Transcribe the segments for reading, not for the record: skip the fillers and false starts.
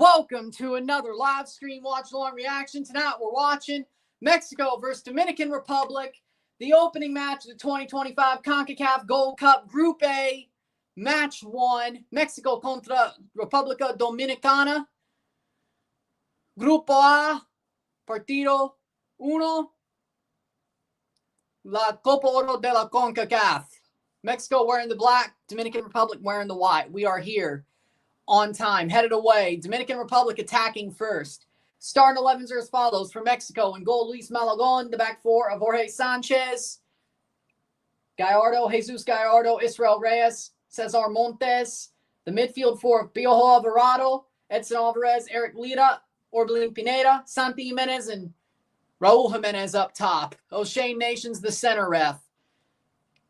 Welcome to another live stream watch-along reaction. Tonight we're watching Mexico versus Dominican Republic, the opening match of the 2025 CONCACAF Gold Cup Group A, Match 1, Mexico contra República Dominicana. Grupo A, Partido 1, La Copa Oro de la CONCACAF. Mexico wearing the black, Dominican Republic wearing the white. We are here on time, headed away. Dominican Republic attacking first. Starting 11s are as follows for Mexico. In goal, Luis Malagon. The back four of Jorge Sanchez, Gallardo, Jesus Gallardo, Israel Reyes, Cesar Montes. The midfield four of Piojo Alvarado, Edson Alvarez, Eric Lira, Orbelin Pineda, Santi Jimenez, and Raul Jimenez up top. O'Shane Nations, the center ref.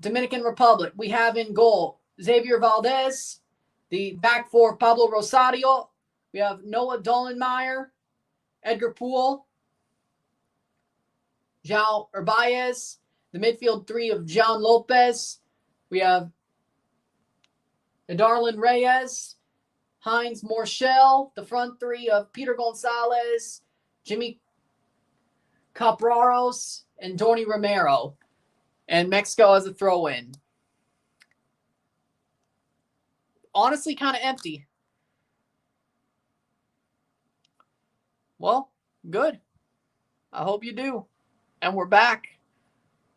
Dominican Republic, we have in goal Xavier Valdez. The back four, Pablo Rosario. We have Noah Dollenmeyer, Edgar Poole, João Urbaez. The midfield three of John Lopez. We have Darlin Reyes, Heinz Morshell. The front three of Peter Gonzalez, Jimmy Capraros, and Tony Romero. And Mexico has a throw-in. Honestly, kind of empty. Well, good. I hope you do. And we're back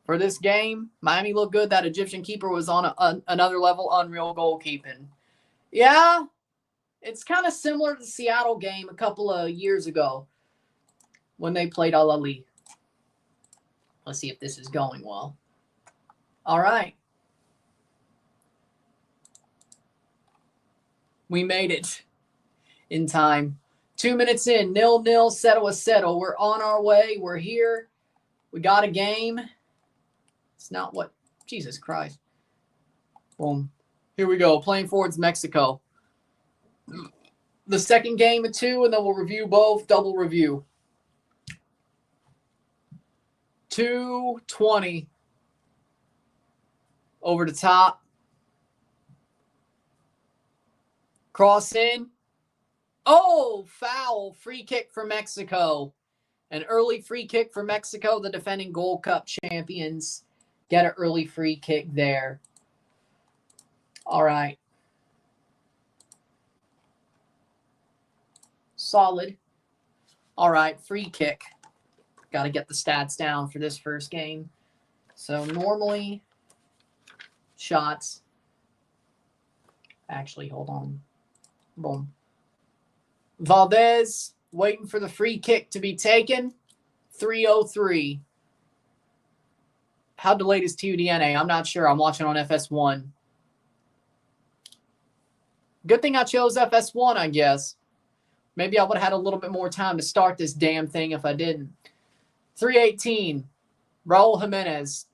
for this game. Miami looked good. That Egyptian keeper was on another level, unreal goalkeeping. Yeah, it's kind of similar to the Seattle game a couple of years ago when they played Al Ahly. Let's see if this is going well. All right. We made it in time. 2 minutes in, 0-0, 0-0. We're on our way. We're here. We got a game. It's not what... Jesus Christ. Boom. Here we go. Playing forwards Mexico. The second game of two, and then we'll review both. Double review. 2:20. Over the top. Cross in. Oh, foul. Free kick for Mexico. An early free kick for Mexico. The defending Gold Cup champions get an early free kick there. All right. Solid. All right, free kick. Got to get the stats down for this first game. So normally shots. Actually, hold on. Boom. Valdez waiting for the free kick to be taken. 3:03. How delayed is TUDNA? I'm not sure. I'm watching on FS1. Good thing I chose FS1, I guess. Maybe I would have had a little bit more time to start this damn thing if I didn't. 3:18. Raul Jimenez.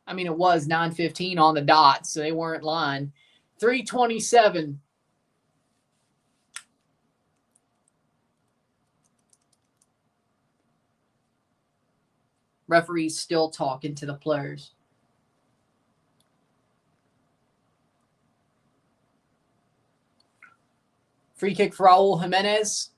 I mean, it was 9:15 on the dot, so they weren't lying. 3:27. Referee's still talking to the players. Free kick for Raul Jimenez.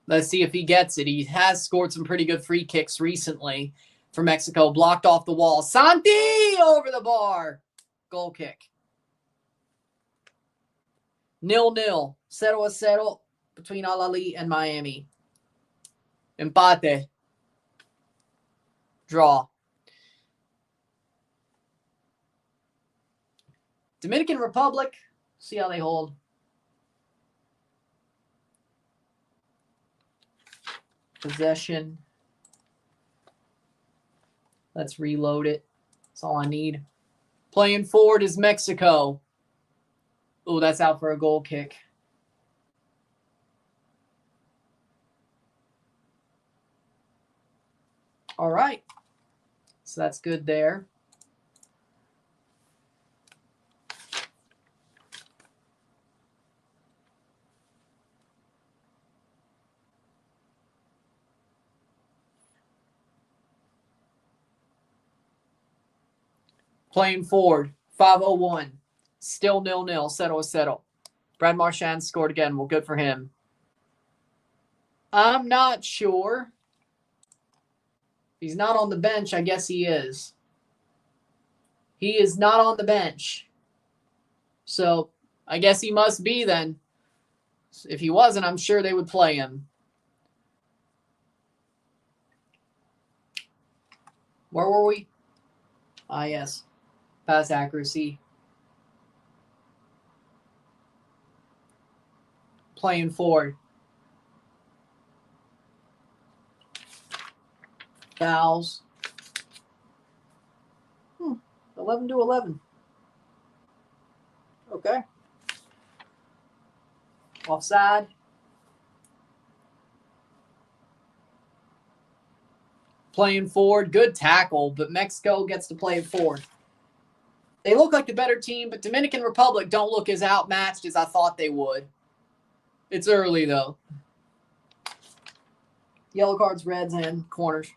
Let's see if he gets it. He has scored some pretty good free kicks recently for Mexico. Blocked off the wall. Santi over the bar. Goal kick. 0-0. 0-0 between Al Ahly and Miami. Empate. Draw. Dominican Republic. See how they hold. Possession. Let's reload it. That's all I need. Playing forward is Mexico. Oh, that's out for a goal kick. All right. So that's good there. Playing forward, 5:01. Still 0-0. Settle. Brad Marchand scored again. Well, good for him. I'm not sure. He's not on the bench. I guess he is. He is not on the bench. So I guess he must be then. If he wasn't, I'm sure they would play him. Where were we? Ah, yes. Pass accuracy. Playing forward. Fouls. 11-11. Okay. Offside. Playing forward. Good tackle, but Mexico gets to play it forward. They look like the better team, but Dominican Republic don't look as outmatched as I thought they would. It's early, though. Yellow cards, reds, and corners.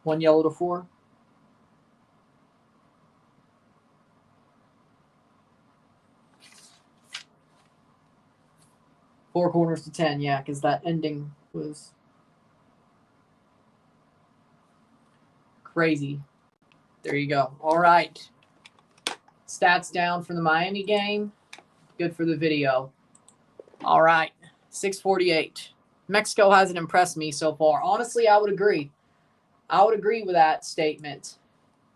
One yellow to 4. Four corners to 10, yeah, because that ending was crazy. There you go. All right. Stats down for the Miami game. Good for the video. All right. 6:48. Mexico hasn't impressed me so far. Honestly, I would agree. I would agree with that statement.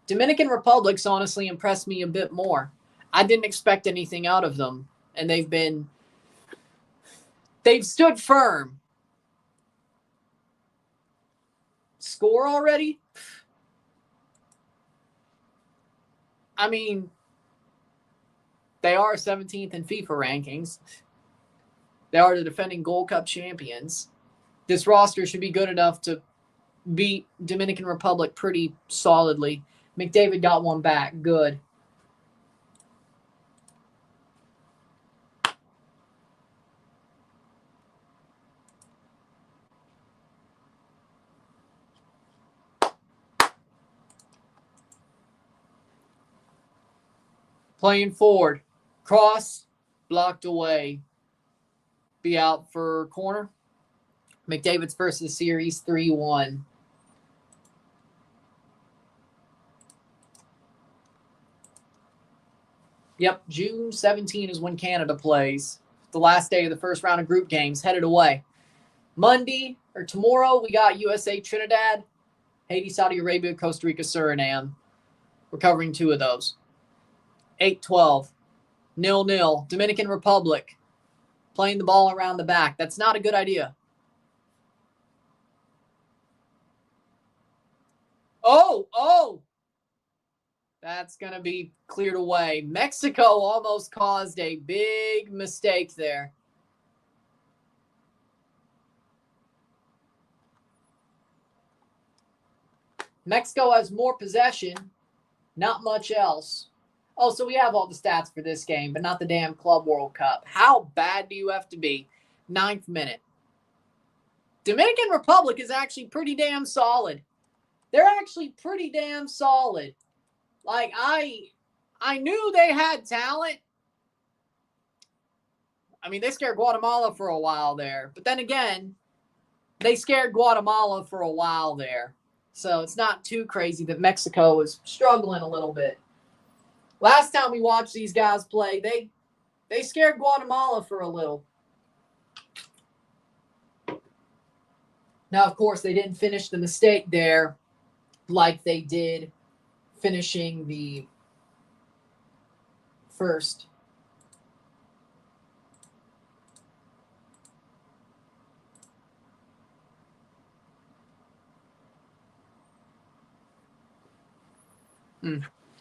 Dominican Republic's honestly impressed me a bit more. I didn't expect anything out of them, and they've stood firm. Score already? I mean, they are 17th in FIFA rankings. They are the defending Gold Cup champions. This roster should be good enough to beat Dominican Republic pretty solidly. McDavid got one back. Good. Playing forward. Cross. Blocked away. Be out for corner. McDavid's first of the series, 3-1. Yep, June 17 is when Canada plays. The last day of the first round of group games, headed away. Monday, or tomorrow, we got USA Trinidad, Haiti, Saudi Arabia, Costa Rica, Suriname. We're covering 2 of those. 8-12. 0-0. Dominican Republic playing the ball around the back. That's not a good idea. Oh! That's going to be cleared away. Mexico almost caused a big mistake there. Mexico has more possession, not much else. Oh, so we have all the stats for this game, but not the damn Club World Cup. How bad do you have to be? 9th minute. Dominican Republic is actually pretty damn solid. They're actually pretty damn solid. Like, I knew they had talent. I mean, they scared Guatemala for a while there. But then again, they scared Guatemala for a while there. So it's not too crazy that Mexico is struggling a little bit. Last time we watched these guys play, they scared Guatemala for a little. Now, of course, they didn't finish the mistake there like they did finishing the first.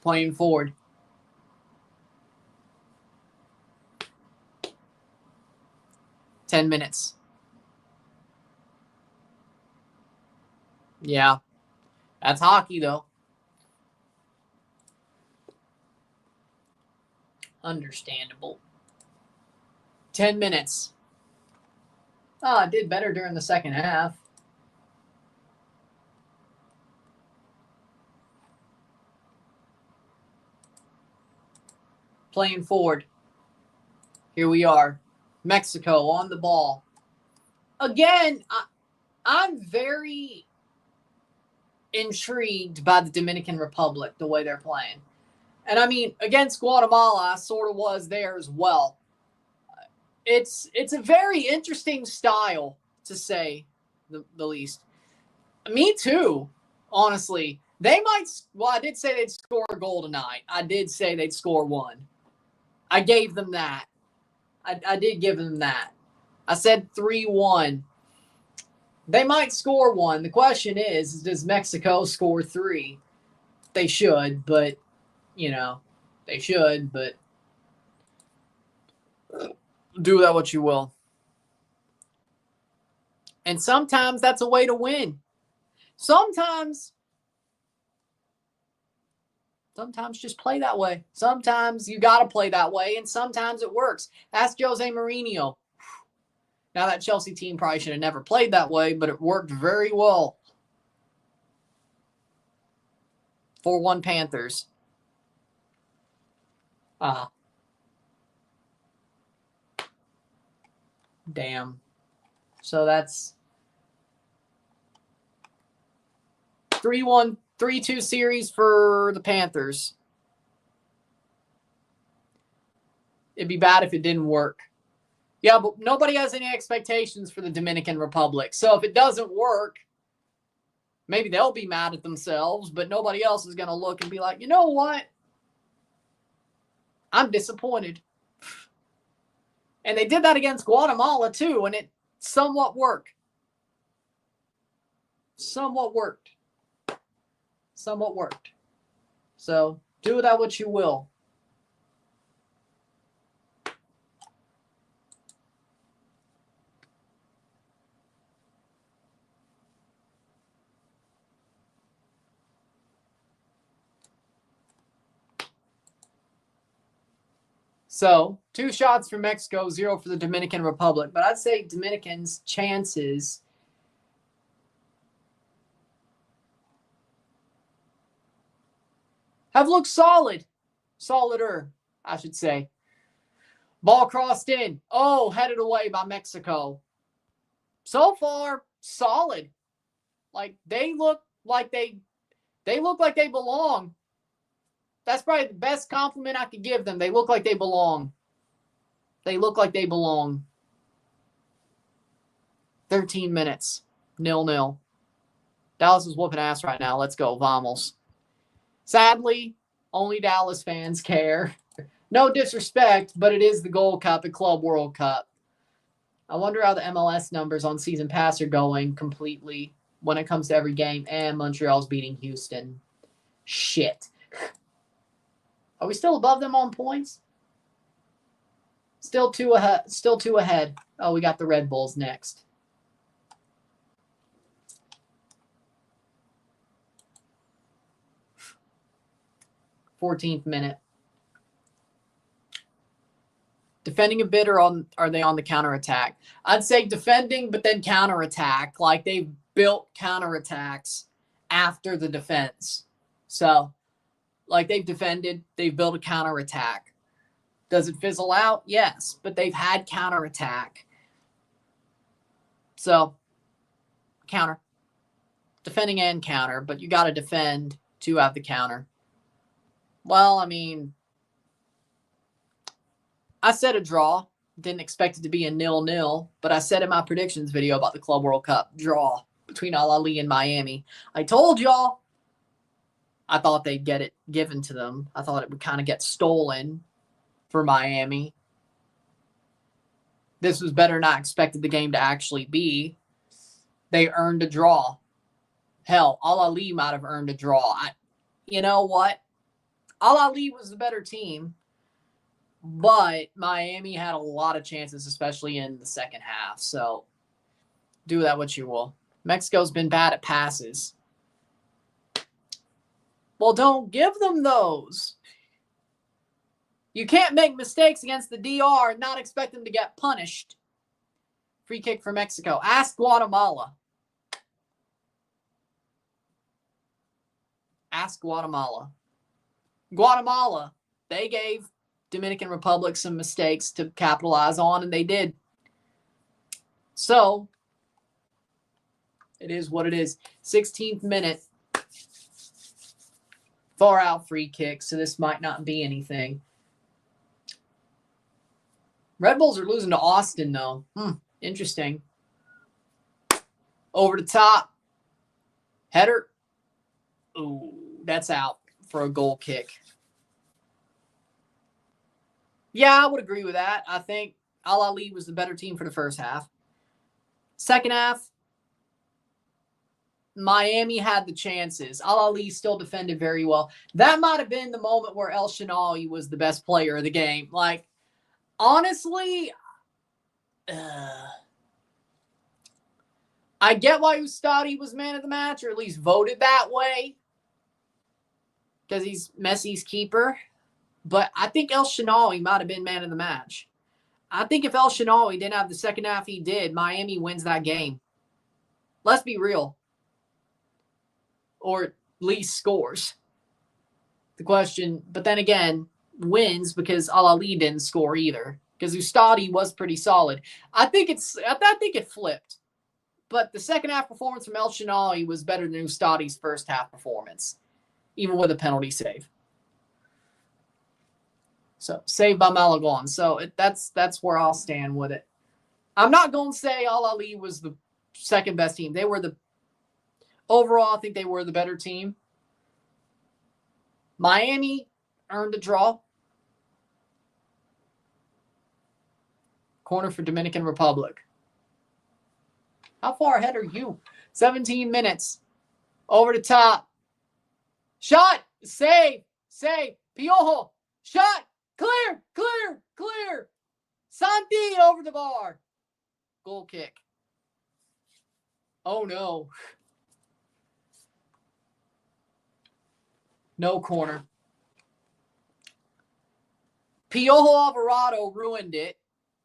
Playing forward. $10. Yeah. That's hockey, though. Understandable. 10 minutes. Oh, I did better during the second half. Playing forward. Here we are. Mexico on the ball. Again, I'm very intrigued by the Dominican Republic, the way they're playing. And I mean, against Guatemala, I sort of was there as well. It's a very interesting style, to say the least. Me too, honestly. They might, well, I did say they'd score a goal tonight. I did say they'd score one. I gave them that. I did give them that. I said 3-1. They might score one. The question is, does Mexico score 3? They should, but, you know, they should, but do that what you will. And sometimes that's a way to win. Sometimes just play that way. Sometimes you got to play that way, and sometimes it works. Ask Jose Mourinho. Now, that Chelsea team probably should have never played that way, but it worked very well. 4-1 Panthers. Damn. So that's 3-1, 3-2 series for the Panthers. It'd be bad if it didn't work. Yeah, but nobody has any expectations for the Dominican Republic. So if it doesn't work, maybe they'll be mad at themselves, but nobody else is going to look and be like, you know what? I'm disappointed. And they did that against Guatemala too, and it somewhat worked. Somewhat worked. So do with that what you will. So 2 shots for Mexico, 0 for the Dominican Republic. But I'd say Dominicans' chances have looked solid. Solider, I should say. Ball crossed in. Oh, headed away by Mexico. So far, solid. Like, they look like they belong. That's probably the best compliment I could give them. They look like they belong. 13 minutes. 0-0. Dallas is whooping ass right now. Let's go. Vamos. Sadly, only Dallas fans care. No disrespect, but it is the Gold Cup, the Club World Cup. I wonder how the MLS numbers on season pass are going completely when it comes to every game. And Montreal's beating Houston. Shit. Are we still above them on points? Still 2 ahead. Oh, we got the Red Bulls next. "14th minute. Defending a bit, or are they on the counterattack? I'd say defending, but then counterattack. Like, they've built counterattacks after the defense. So, like, they've defended, they've built a counterattack. Does it fizzle out? Yes, but they've had counterattack. So, counter. Defending and counter, but you got to defend to have the counter. Well, I mean, I said a draw. Didn't expect it to be a 0-0, but I said in my predictions video about the Club World Cup, draw between Al Ahly and Miami. I told y'all I thought they'd get it given to them. I thought it would kind of get stolen for Miami. This was better than I expected the game to actually be. They earned a draw. Hell, Al Ahly might have earned a draw. You know what? Al Ahly was the better team, but Miami had a lot of chances, especially in the second half. So do that what you will. Mexico's been bad at passes. Well, don't give them those. You can't make mistakes against the DR and not expect them to get punished. Free kick for Mexico. Ask Guatemala. Ask Guatemala. Guatemala, they gave Dominican Republic some mistakes to capitalize on, and they did. So, it is what it is. 16th minute. Far out free kick, so this might not be anything. Red Bulls are losing to Austin, though. Interesting. Over the top. Header. Ooh, that's out for a goal kick. Yeah, I would agree with that. I think Al-Ali was the better team for the first half. Second half, Miami had the chances. Al-Ali still defended very well. That might have been the moment where El Shinawi was the best player of the game. Like, honestly, I get why Ustadi was man of the match, or at least voted that way, because he's Messi's keeper. But I think El Shinawi might have been man of the match. I think if El Shinawi didn't have the second half he did, Miami wins that game. Let's be real. Or at least scores. The question, but then again, wins because Al-Ali didn't score either. Because Ustadi was pretty solid. I think it flipped. But the second half performance from El Shinawi was better than Ustadi's first half performance. Even with a penalty save. So, saved by Malagon. So, that's where I'll stand with it. I'm not going to say Al-Ali was the second best team. They were overall, I think they were the better team. Miami earned a draw. Corner for Dominican Republic. How far ahead are you? 17 minutes. Over the top. Shot. Save. Piojo. Shot. Clear. Santi over the bar. Goal kick. Oh, no. No corner. Piojo Alvarado ruined it.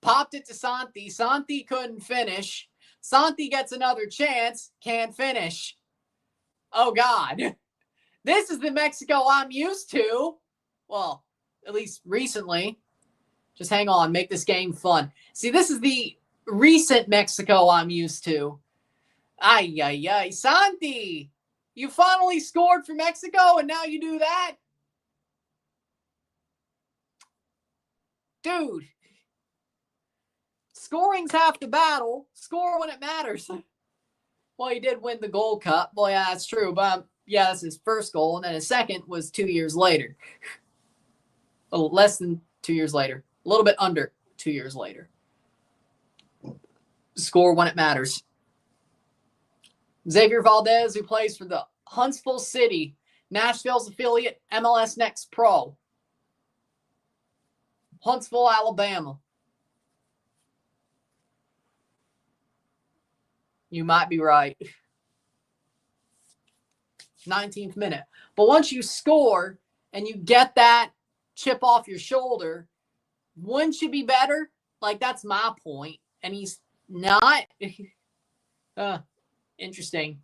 Popped it to Santi. Santi couldn't finish. Santi gets another chance. Can't finish. Oh, God. This is the Mexico I'm used to. Well, at least recently. Just hang on. Make this game fun. See, this is the recent Mexico I'm used to. Ay. Santi, you finally scored for Mexico, and now you do that? Dude. Scoring's half the battle. Score when it matters. Well, he did win the Gold Cup. Well, yeah, that's true. But, yeah, that's his first goal. And then his second was 2 years later. Oh, less than 2 years later. A little bit under 2 years later. Score when it matters. Xavier Valdez, who plays for the Huntsville City, Nashville's affiliate, MLS Next Pro. Huntsville, Alabama. You might be right. 19th minute. But once you score and you get that chip off your shoulder, wouldn't you be better? Like, that's my point. And he's not. Interesting.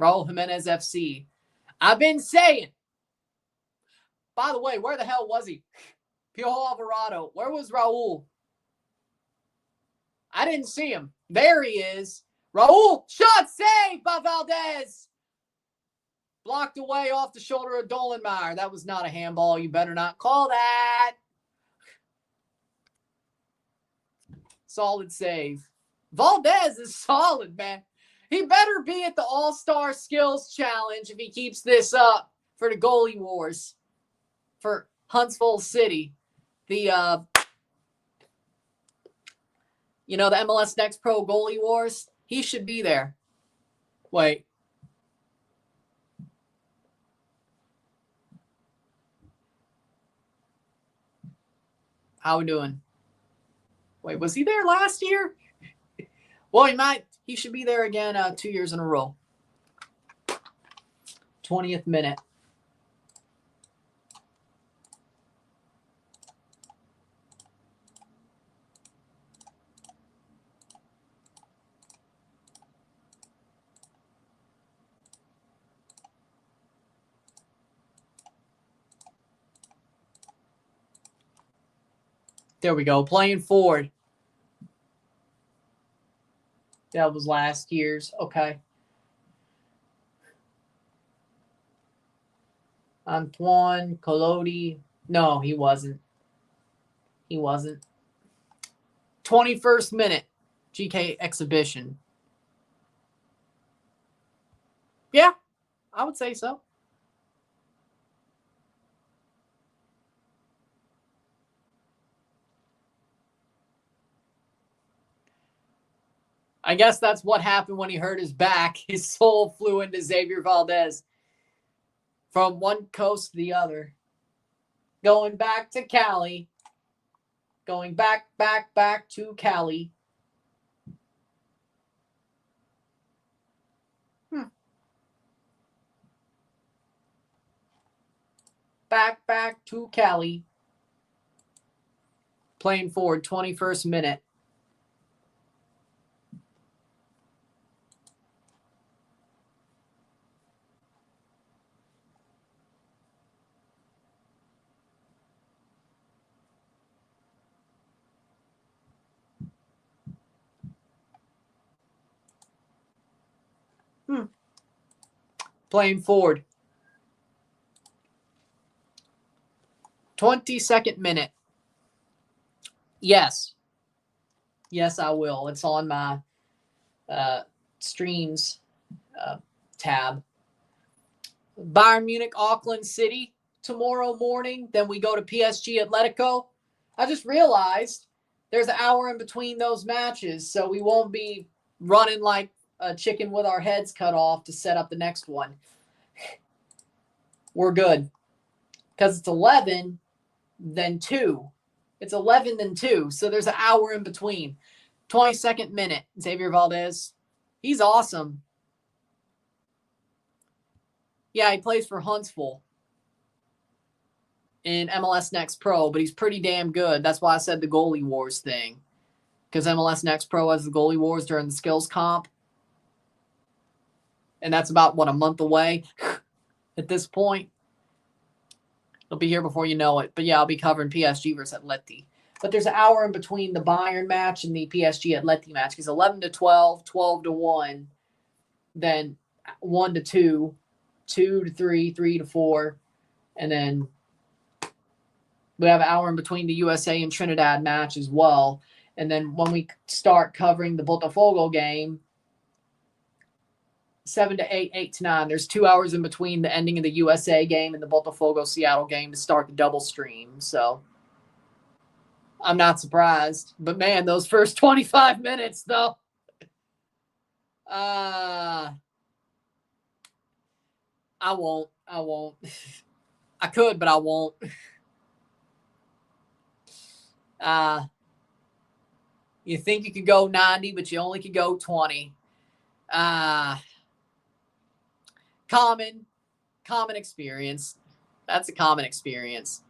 Raul Jimenez FC. I've been saying. By the way, where the hell was he? Piojo Alvarado. Where was Raul? I didn't see him. There he is. Raul. Shot saved by Valdez. Blocked away off the shoulder of Dolenmeyer. That was not a handball. You better not call that. Solid save. Valdez is solid, man. He better be at the All-Star Skills Challenge if he keeps this up for the goalie wars for Huntsville City. The MLS Next Pro goalie wars. He should be there. Wait. How we doing? Wait, was he there last year? Well, he should be there again 2 years in a row. 20th minute. There we go. Playing forward. That was last year's. Okay. Antoine Collodi. No, he wasn't. He wasn't. 21st minute. GK exhibition. Yeah, I would say so. I guess that's what happened when he hurt his back. His soul flew into Xavier Valdez from one coast to the other. Going back to Cali. Going back to Cali. Back to Cali. Playing forward, 21st minute. Playing forward. 22nd minute. Yes. Yes, I will. It's on my streams tab. Bayern Munich, Auckland City tomorrow morning. Then we go to PSG Atletico. I just realized there's an hour in between those matches, so we won't be running like a chicken with our heads cut off to set up the next one. We're good. Because it's 11, then 2. It's 11, then 2. So there's an hour in between. 22nd minute. Xavier Valdez. He's awesome. Yeah, he plays for Huntsville in MLS Next Pro, but he's pretty damn good. That's why I said the goalie wars thing. Because MLS Next Pro has the goalie wars during the skills comp. And that's about, what, a month away at this point. It'll be here before you know it. But yeah, I'll be covering PSG versus Atleti. But there's an hour in between the Bayern match and the PSG Atleti match. Because 11 to 12, 12 to 1, then 1 to 2, 2 to 3, 3 to 4, and then we have an hour in between the USA and Trinidad match as well. And then when we start covering the Botafogo game, 7 to 8, 8 to 9. There's 2 hours in between the ending of the USA game and the Botafogo Seattle game to start the double stream. So I'm not surprised. But man, those first 25 minutes though. I won't. I could, but I won't. You think you could go 90, but you only could go 20. Common experience. That's a common experience.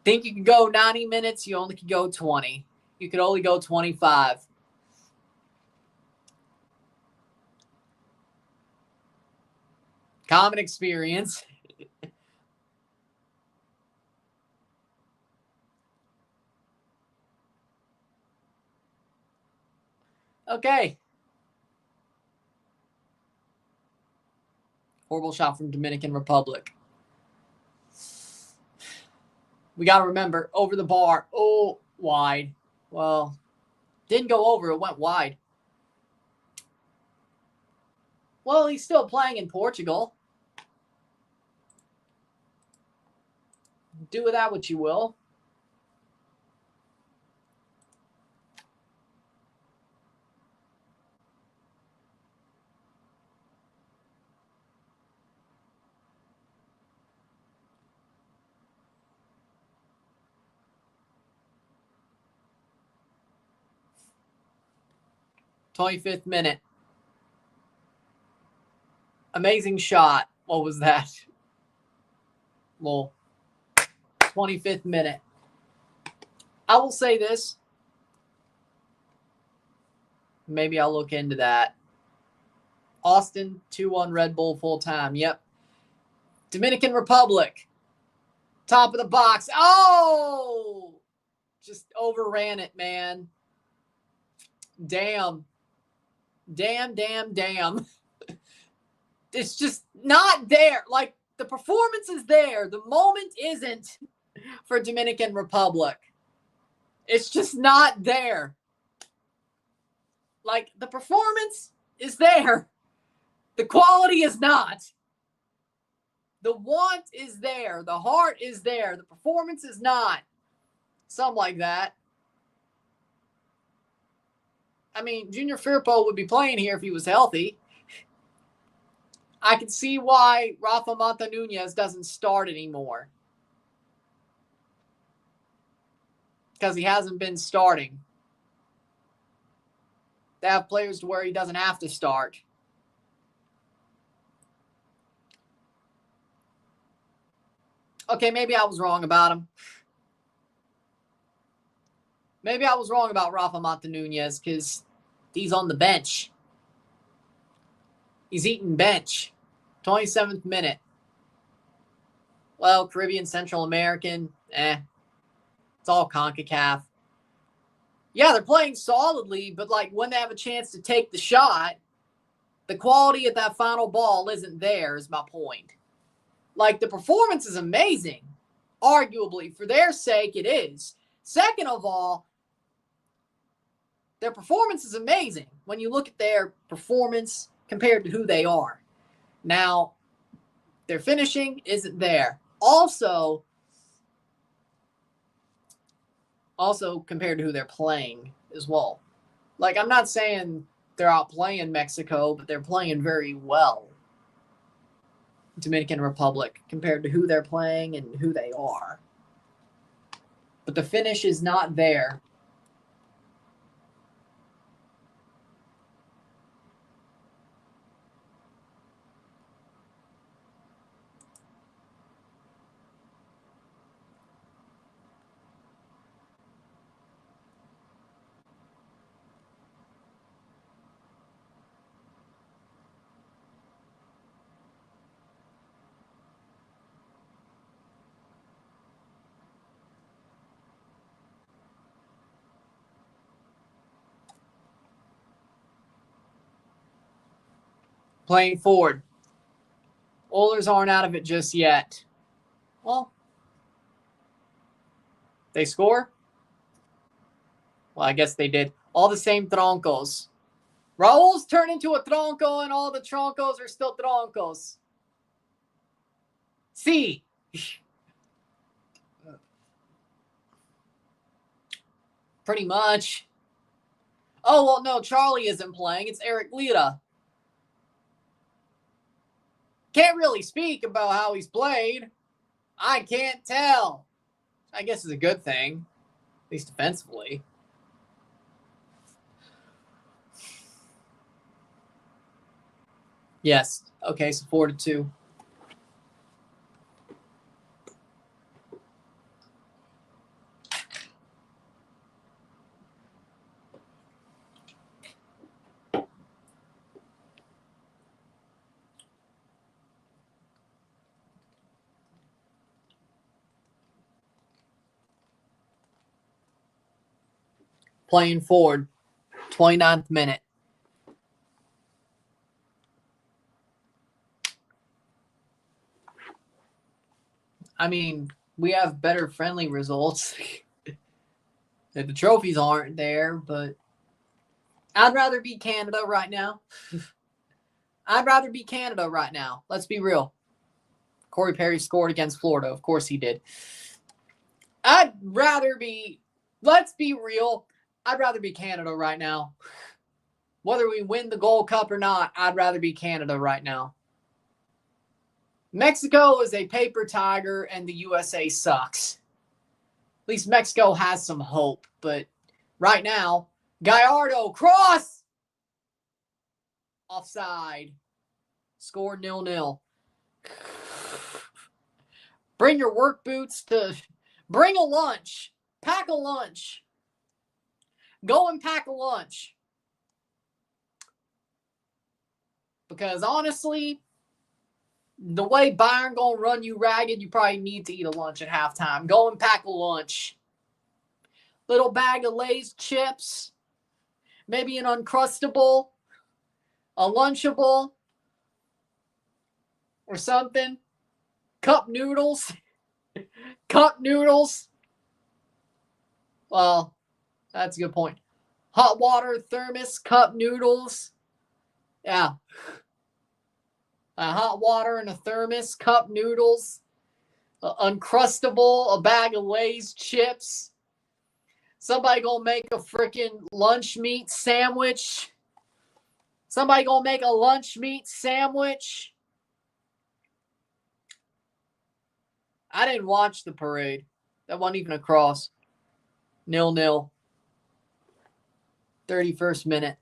Think you could go 90 minutes, you only could go 20. You could only go 25. Common experience. Okay. Horrible shot from Dominican Republic. We got to remember, over the bar. Oh, wide. Well, didn't go over. It went wide. Well, he's still playing in Portugal. Do with that what you will. '25th minute. Amazing shot. What was that? Well, 25th minute. I will say this. Maybe I'll look into that. Austin, 2-1 Red Bull full time. Yep. Dominican Republic. Top of the box. Oh! Just overran it, man. Damn. Damn. It's just not there. Like, the performance is there. The moment isn't for Dominican Republic. It's just not there. Like, the performance is there. The quality is not. The want is there. The heart is there. The performance is not. Something like that. I mean, Junior Firpo would be playing here if he was healthy. I can see why Rafa Montanunez doesn't start anymore. Because he hasn't been starting. They have players to where he doesn't have to start. Okay, maybe I was wrong about him. Maybe I was wrong about Rafa Montanunez because he's on the bench. He's eating bench. 27th minute. Well, Caribbean, Central American, it's all CONCACAF. Yeah, they're playing solidly, but like when they have a chance to take the shot, the quality of that final ball isn't there, is my point. Like, the performance is amazing. Arguably, for their sake, it is. Second of all, their performance is amazing when you look at their performance compared to who they are. Now, their finishing isn't there. Also compared to who they're playing as well. Like, I'm not saying they're outplaying Mexico, but they're playing very well. Dominican Republic compared to who they're playing and who they are. But the finish is not there. Playing forward. Oilers aren't out of it just yet. Well, they score? Well, I guess they did. All the same troncos. Raul's turned into a tronco, and all the troncos are still troncos. See. Pretty much. Oh, well, no, Charlie isn't playing. It's Eric Lira. Can't really speak about how he's played. I can't tell. I guess it's a good thing, at least defensively. Yes. Okay, so 4-2. Playing forward, 29th minute. I mean, we have better friendly results. The trophies aren't there, but I'd rather be Canada right now. I'd rather be Canada right now. Let's be real. Corey Perry scored against Florida. Of course he did. I'd rather be, let's be real, I'd rather be Canada right now. Whether we win the Gold Cup or not, I'd rather be Canada right now. Mexico is a paper tiger, and the USA sucks. At least Mexico has some hope, but right now, Gallardo, cross! Offside. Score 0-0. Bring your work boots to... Bring a lunch. Pack a lunch. Go and pack a lunch. Because honestly, the way Bayern gonna run you ragged, you probably need to eat a lunch at halftime. Go and pack a lunch. Little bag of Lay's chips. Maybe an Uncrustable. A Lunchable. Or something. Cup noodles. Cup noodles. Well, that's a good point. Hot water, thermos, cup noodles. Yeah. A hot water and a thermos, cup noodles. Uncrustable, a bag of Lay's chips. Somebody gonna make a freaking lunch meat sandwich. Somebody gonna make a lunch meat sandwich. I didn't watch the parade. That wasn't even a cross. 0-0. 31st minute.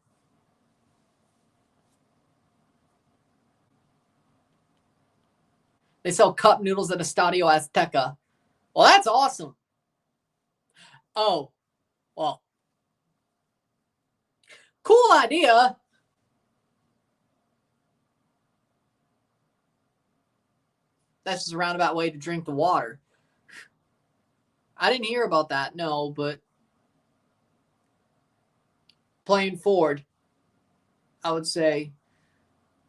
They sell cup noodles at Estadio Azteca. Well, that's awesome. Oh, well. Cool idea. That's just a roundabout way to drink the water. I didn't hear about that, no, but playing forward, I would say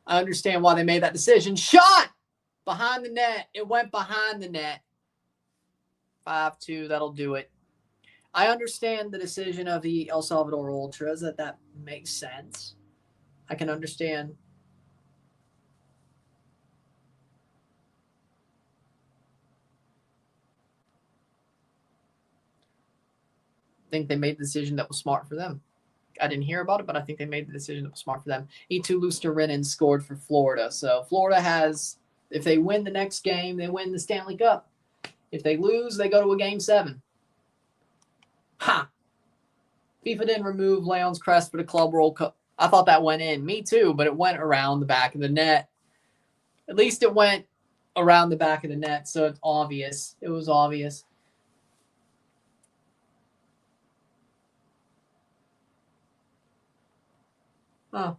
I understand why they made that decision. Shot! Behind the net. It went behind the net. 5-2, that'll do it. I understand the decision of the El Salvador Ultras, that makes sense. I can understand. I think they made the decision that was smart for them. I didn't hear about it, but I think they made the decision that was smart for them. E2 Lusterinen scored for Florida. So Florida has, if they win the next game, they win the Stanley Cup. If they lose, they go to a Game 7. Ha! FIFA didn't remove Leon's crest for the Club World Cup. I thought that went in. Me too, but it went around the back of the net. At least it went around the back of the net, so it's obvious. It was obvious. Huh.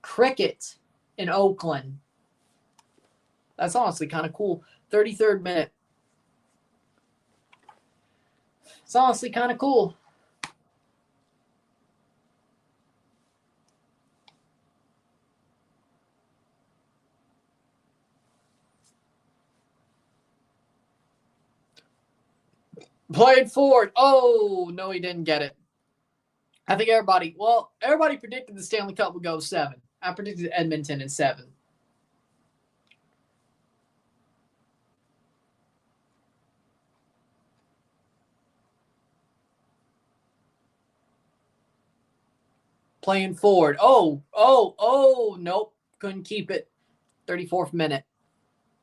Cricket in Oakland. That's honestly kind of cool. 33rd minute. It's honestly kind of cool. Played forward. Oh, no, he didn't get it. I think everybody predicted the Stanley Cup would go 7. I predicted Edmonton in 7. Playing forward. Oh, nope. Couldn't keep it. 34th minute.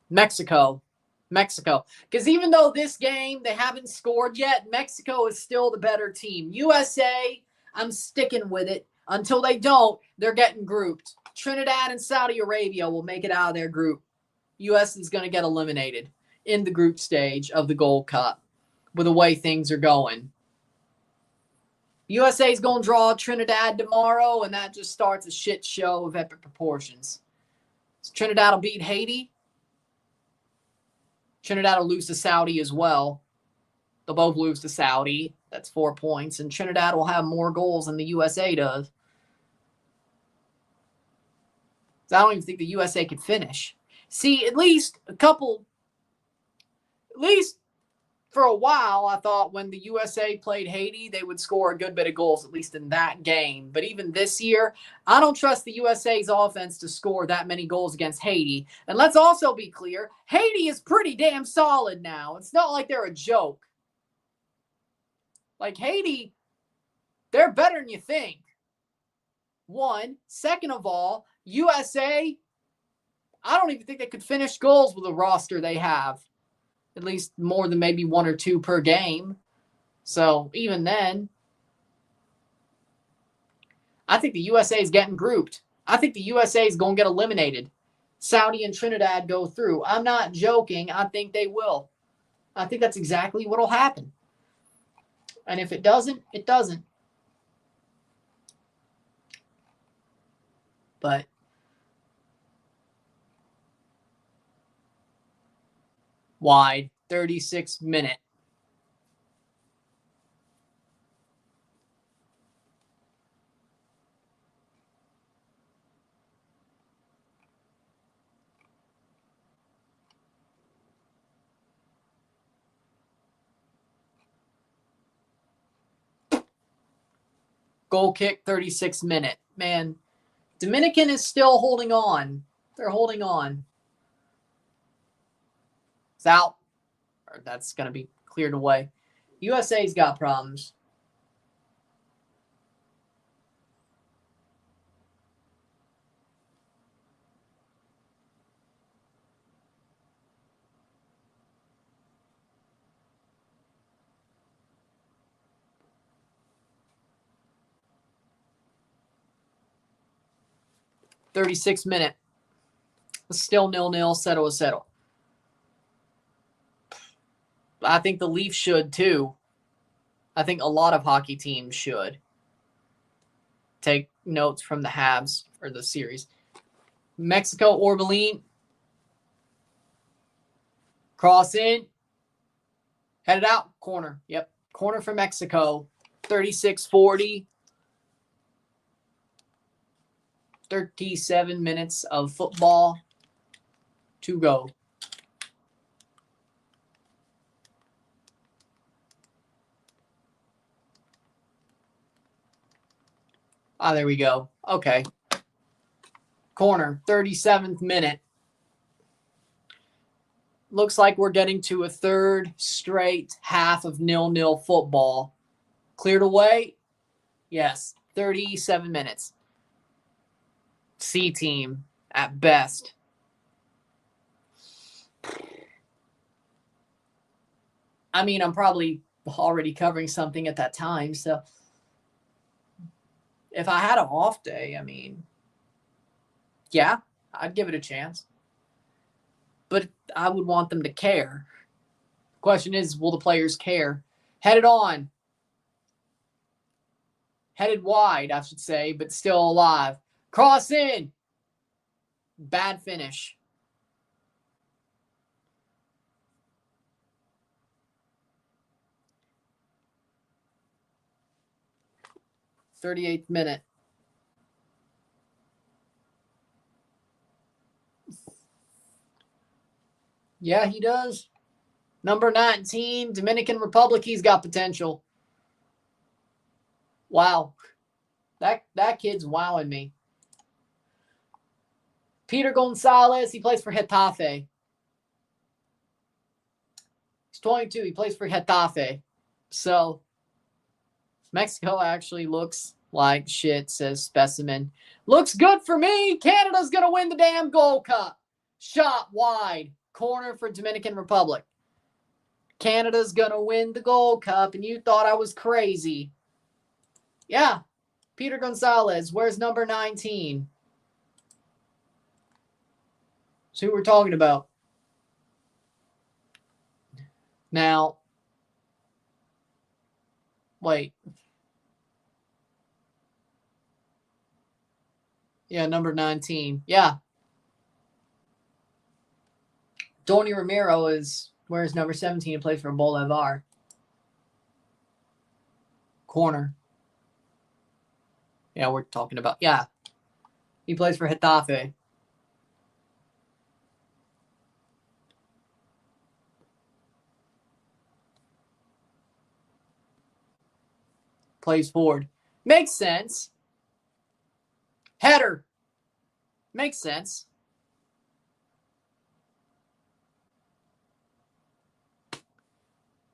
Mexico. Because even though this game, they haven't scored yet, Mexico is still the better team. USA, I'm sticking with it. Until they don't, they're getting grouped. Trinidad and Saudi Arabia will make it out of their group. US is going to get eliminated in the group stage of the Gold Cup with the way things are going. USA is going to draw Trinidad tomorrow, and that just starts a shit show of epic proportions. So Trinidad will beat Haiti. Trinidad will lose to Saudi as well. They'll both lose to Saudi. That's 4 points. And Trinidad will have more goals than the USA does. So I don't even think the USA could finish. See, at least for a while, I thought when the USA played Haiti, they would score a good bit of goals, at least in that game. But even this year, I don't trust the USA's offense to score that many goals against Haiti. And let's also be clear, Haiti is pretty damn solid now. It's not like they're a joke. Like Haiti, they're better than you think. One. Second of all, USA, I don't even think they could finish goals with the roster they have. At least more than maybe 1 or 2 per game. So even then, I think the USA is getting grouped. I think the USA is going to get eliminated. Saudi and Trinidad go through. I'm not joking. I think they will. I think that's exactly what will happen. And if it doesn't, it doesn't. But wide, 36-minute. Goal kick, 36-minute. Man, Dominican is still holding on. They're holding on. It's out. Or that's going to be cleared away. USA's got problems. $36-minute. Still 0-0, settle. I think the Leafs should too. I think a lot of hockey teams should take notes from the Habs or the series. Mexico, Orbelin. Cross in. Headed out. Corner. Yep. Corner for Mexico. 36-40. 37 minutes of football to go. There we go. Okay. Corner, 37th minute. Looks like we're getting to a third straight half of 0-0 football. Cleared away? Yes. 37 minutes. C team at best. I mean, I'm probably already covering something at that time, so if I had an off day, I mean, yeah, I'd give it a chance. But I would want them to care. Question is, will the players care? Headed on. Headed wide, I should say, but still alive. Cross in. Bad finish. "38th minute. Yeah, he does. Number 19, Dominican Republic, he's got potential. Wow. That kid's wowing me. Peter Gonzalez, he plays for Getafe. He's 22, he plays for Getafe. So, Mexico actually looks like shit, says Specimen. Looks good for me. Canada's going to win the damn Gold Cup. Shot wide. Corner for Dominican Republic. Canada's going to win the Gold Cup, and you thought I was crazy. Yeah. Peter Gonzalez, where's number 19? That's who we're talking about. Now, wait. Yeah, number 19. Yeah. Donny Romero is, where's number 17? He plays for Bolivar. Corner. Yeah, we're talking about, yeah. He plays for Getafe. Plays forward. Makes sense. Header. Makes sense.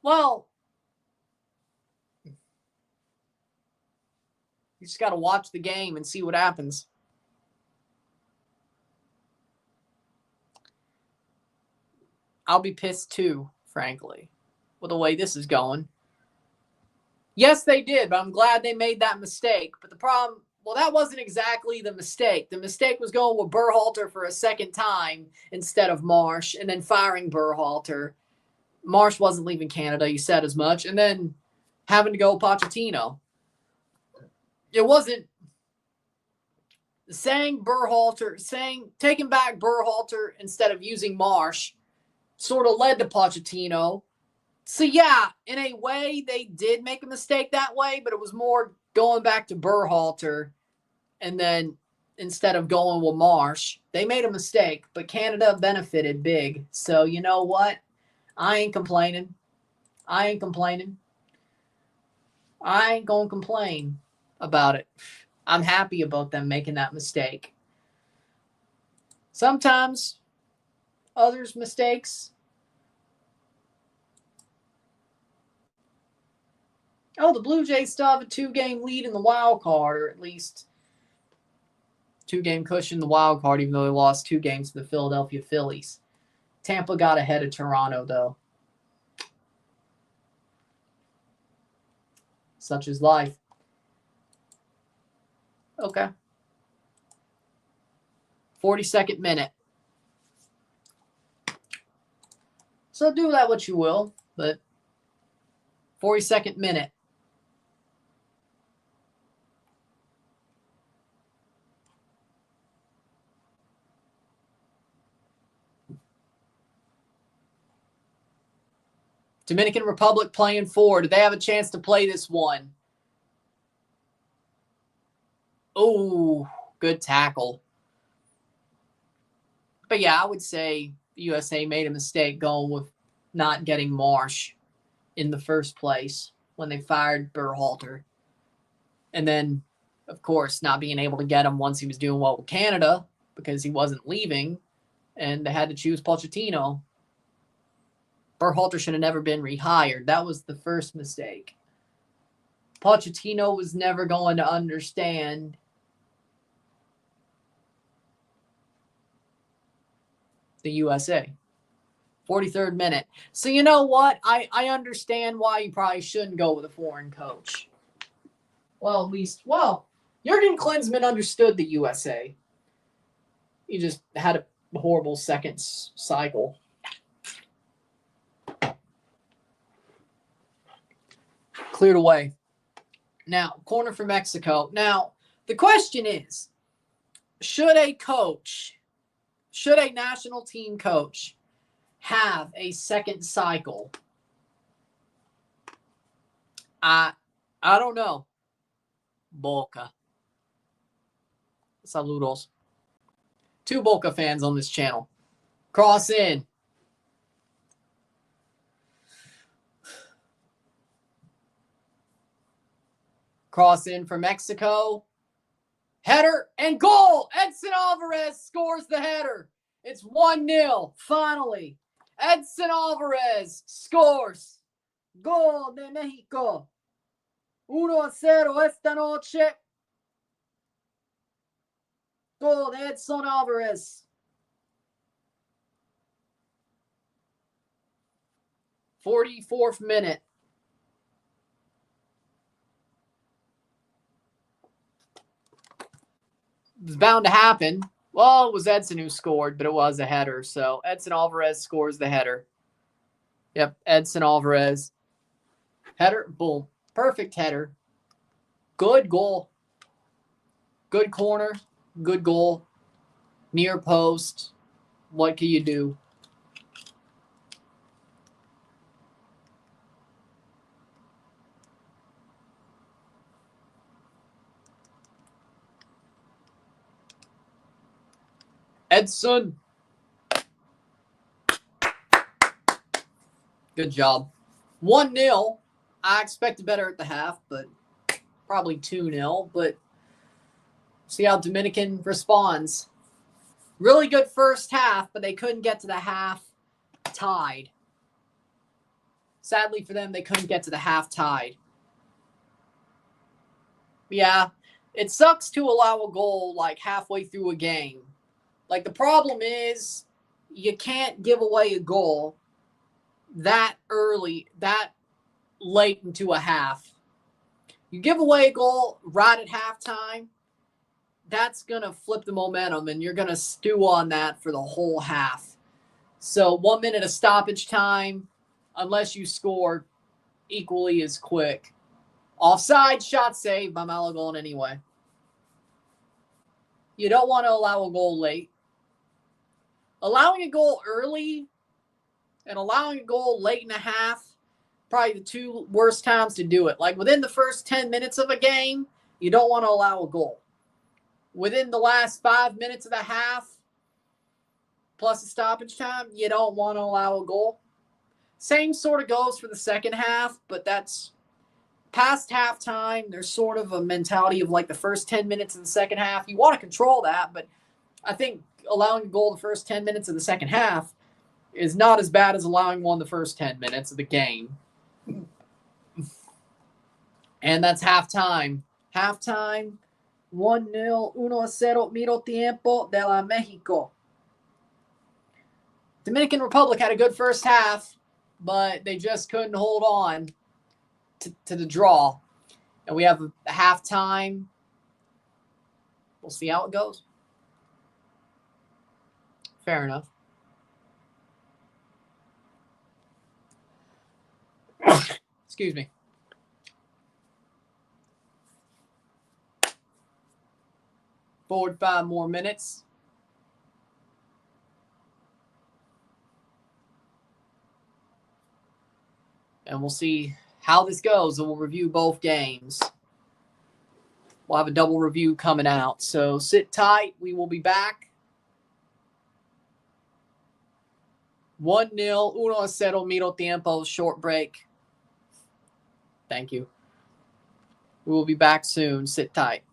Well, you just got to watch the game and see what happens. I'll be pissed too, frankly, with the way this is going. Yes, they did, but I'm glad they made that mistake. But the problem, Well, that wasn't exactly the mistake. The mistake was going with Berhalter for a second time instead of Marsh, and then firing Berhalter. Marsh wasn't leaving Canada, you said as much, and then having to go Pochettino. It wasn't taking back Berhalter instead of using Marsh sort of led to Pochettino. So, yeah, in a way, they did make a mistake that way, but it was more going back to Berhalter, and then instead of going with Marsh, they made a mistake, but Canada benefited big. So, you know what? I ain't complaining. I ain't going to complain about it. I'm happy about them making that mistake. Sometimes others' mistakes. Oh, the Blue Jays still have a 2-game lead in the wild card, or at least 2-game cushion in the wild card, even though they lost 2 games to the Philadelphia Phillies. Tampa got ahead of Toronto, though. Such is life. Okay. 42nd minute. So do that what you will, but 42nd minute. Dominican Republic playing 4. Do they have a chance to play this one? Oh, good tackle. But yeah, I would say the USA made a mistake going with not getting Marsh in the first place when they fired Berhalter. And then, of course, not being able to get him once he was doing well with Canada because he wasn't leaving, and they had to choose Pochettino. Berhalter should have never been rehired. That was the first mistake. Pochettino was never going to understand the USA. 43rd minute. So you know what? I understand why you probably shouldn't go with a foreign coach. Well, at least, Jurgen Klinsmann understood the USA. He just had a horrible second cycle. Cleared away. Now, corner for Mexico. Now, the question is, should a national team coach have a second cycle? I don't know. Boca. Saludos. 2 Boca fans on this channel. Cross in. Cross in for Mexico. Header and goal. Edson Alvarez scores the header. It's 1-0. Finally. Edson Alvarez scores. Gol de Mexico. 1-0 esta noche. Gol de Edson Alvarez. 44th minute. It was bound to happen. Well, it was Edson who scored, but it was a header. So Edson Alvarez scores the header. Yep, Edson Alvarez. Header, boom. Perfect header. Good goal. Good corner. Good goal. Near post. What can you do? Edson. Good job. 1-0. I expected better at the half, but probably 2-0. But see how Dominican responds. Really good first half, but they couldn't get to the half tied. Sadly for them, they couldn't get to the half tied. Yeah, it sucks to allow a goal like halfway through a game. Like, the problem is you can't give away a goal that early, that late into a half. You give away a goal right at halftime, that's going to flip the momentum, and you're going to stew on that for the whole half. So 1 minute of stoppage time, unless you score equally as quick. Offside, shot saved by Malagon anyway. You don't want to allow a goal late. Allowing a goal early and allowing a goal late in the half, probably the two worst times to do it. Like within the first 10 minutes of a game, you don't want to allow a goal. Within the last 5 minutes of the half, plus a stoppage time, you don't want to allow a goal. Same sort of goes for the second half, but that's past halftime. There's sort of a mentality of like the first 10 minutes of the second half. You want to control that, but I think allowing a goal the first 10 minutes of the second half is not as bad as allowing one the first 10 minutes of the game. And that's halftime. Halftime, 1-0, 1-0, miro tiempo de la Mexico. Dominican Republic had a good first half, but they just couldn't hold on to the draw. And we have a halftime. We'll see how it goes. Fair enough. Excuse me. Forward 5 more minutes. And we'll see how this goes, and we'll review both games. We'll have a double review coming out. So sit tight. We will be back. 1-0, 1-0, miro tiempo, short break. Thank you. We will be back soon. Sit tight.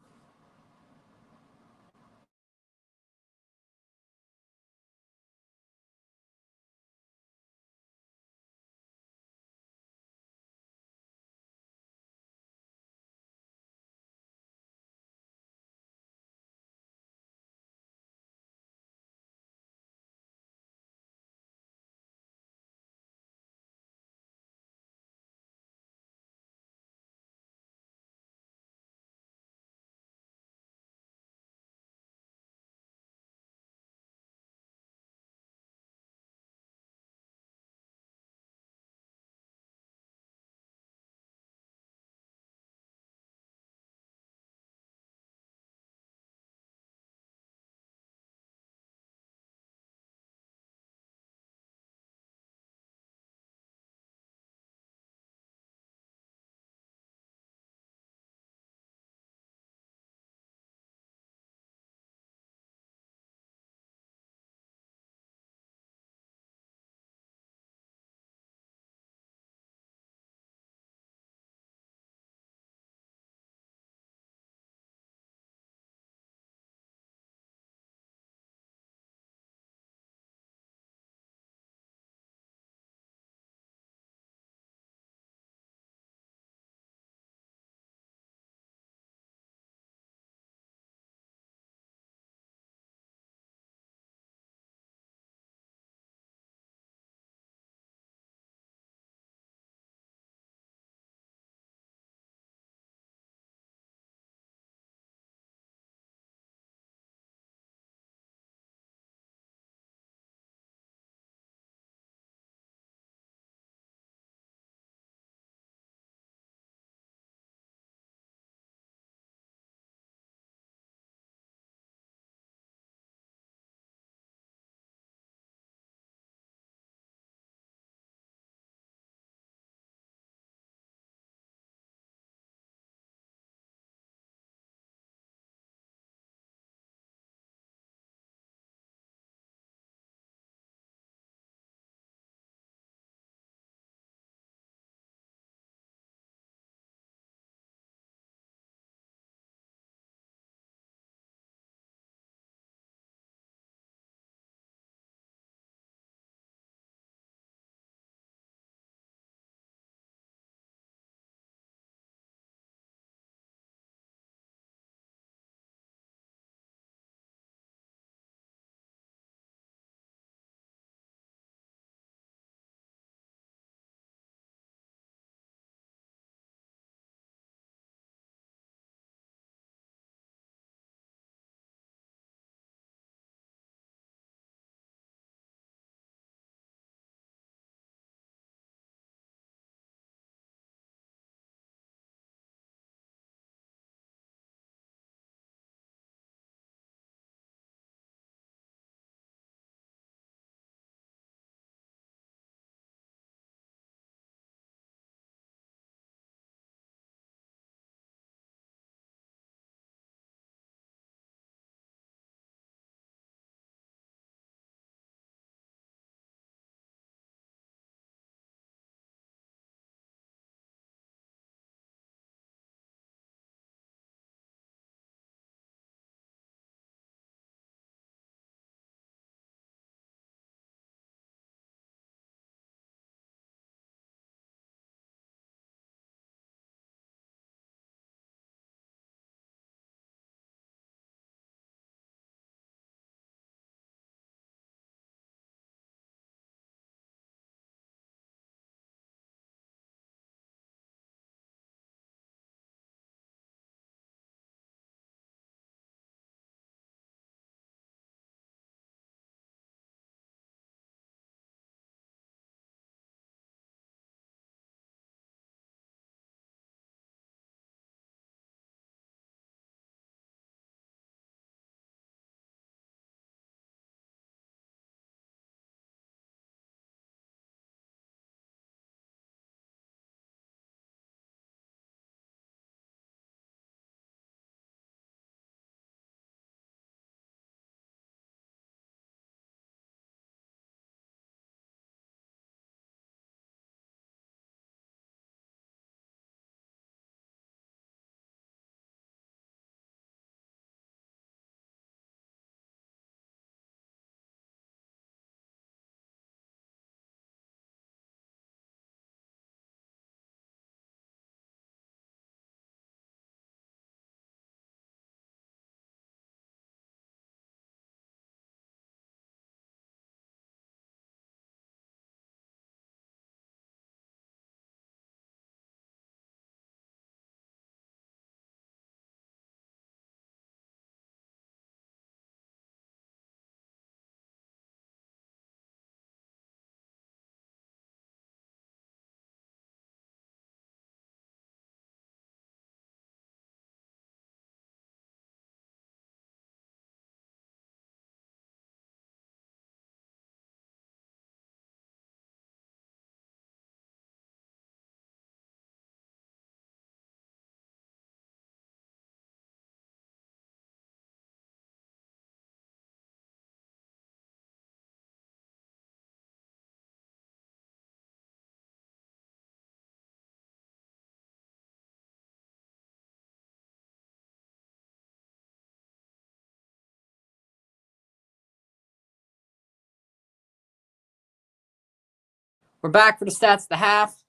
We're back for the stats of the half.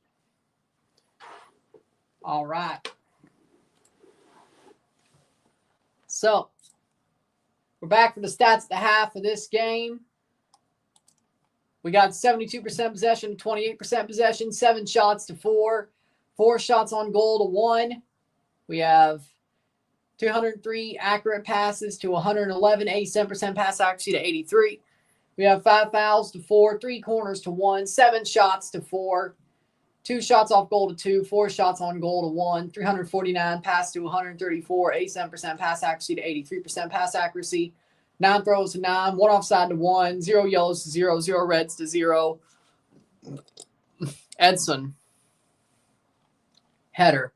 All right. So, we're back for the stats of the half of this game. We got 72% possession, 28% possession, 7 shots to 4, 4 shots on goal to 1. We have 203 accurate passes to 111, 87% pass accuracy to 83. We have 5 fouls to 4, 3 corners to 1, 7 shots to 4, 2 shots off goal to 2, 4 shots on goal to 1, 349 pass to 134, 87% pass accuracy to 83% pass accuracy, 9 throws to 9, 1 offside to 1, 0 yellows to 0, 0 reds to 0. Edson. Header.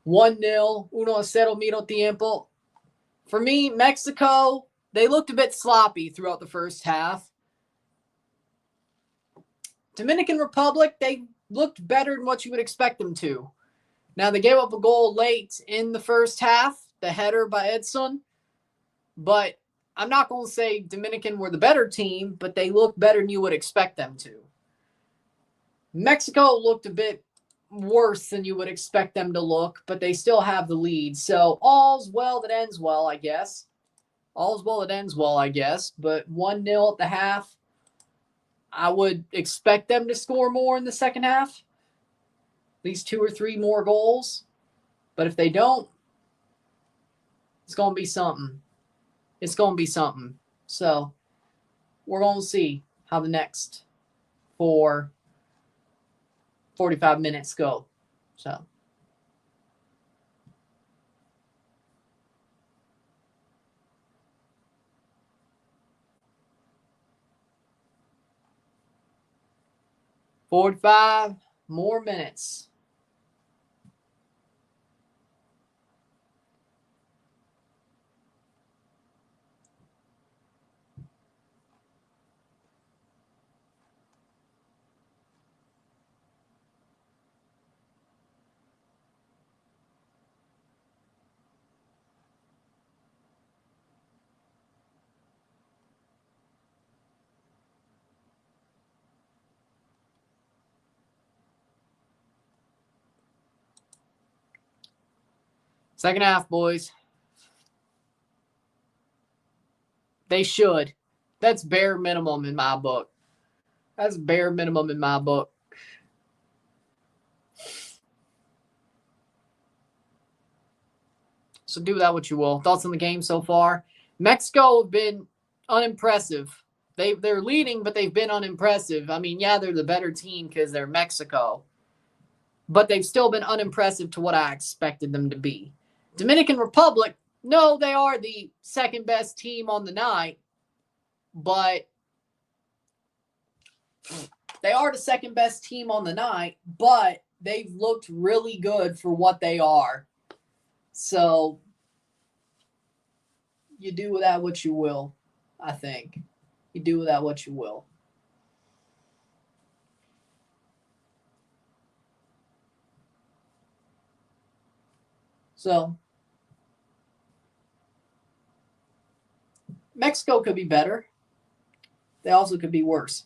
1-0. 1-0 medio tiempo. For me, Mexico, they looked a bit sloppy throughout the first half. Dominican Republic, they looked better than what you would expect them to. Now, they gave up a goal late in the first half, the header by Edson. But I'm not going to say Dominican were the better team, but they looked better than you would expect them to. Mexico looked a bit worse than you would expect them to look, but they still have the lead. So all's well that ends well, I guess. All's well that ends well, I guess. But 1-0 at the half. I would expect them to score more in the second half. At least 2 or 3 more goals. But if they don't, it's going to be something. It's going to be something. So we're going to see how the next 45 minutes go. So. "45 more minutes." Second half, boys. They should. That's bare minimum in my book. That's bare minimum in my book. So do that what you will. Thoughts on the game so far? Mexico have been unimpressive. They're leading, but they've been unimpressive. I mean, yeah, they're the better team because they're Mexico. But they've still been unimpressive to what I expected them to be. Dominican Republic, no, they are the second best team on the night. But they are the second best team on the night, but they've looked really good for what they are. So you do with that what you will, I think. You do with that what you will. So Mexico could be better. They also could be worse.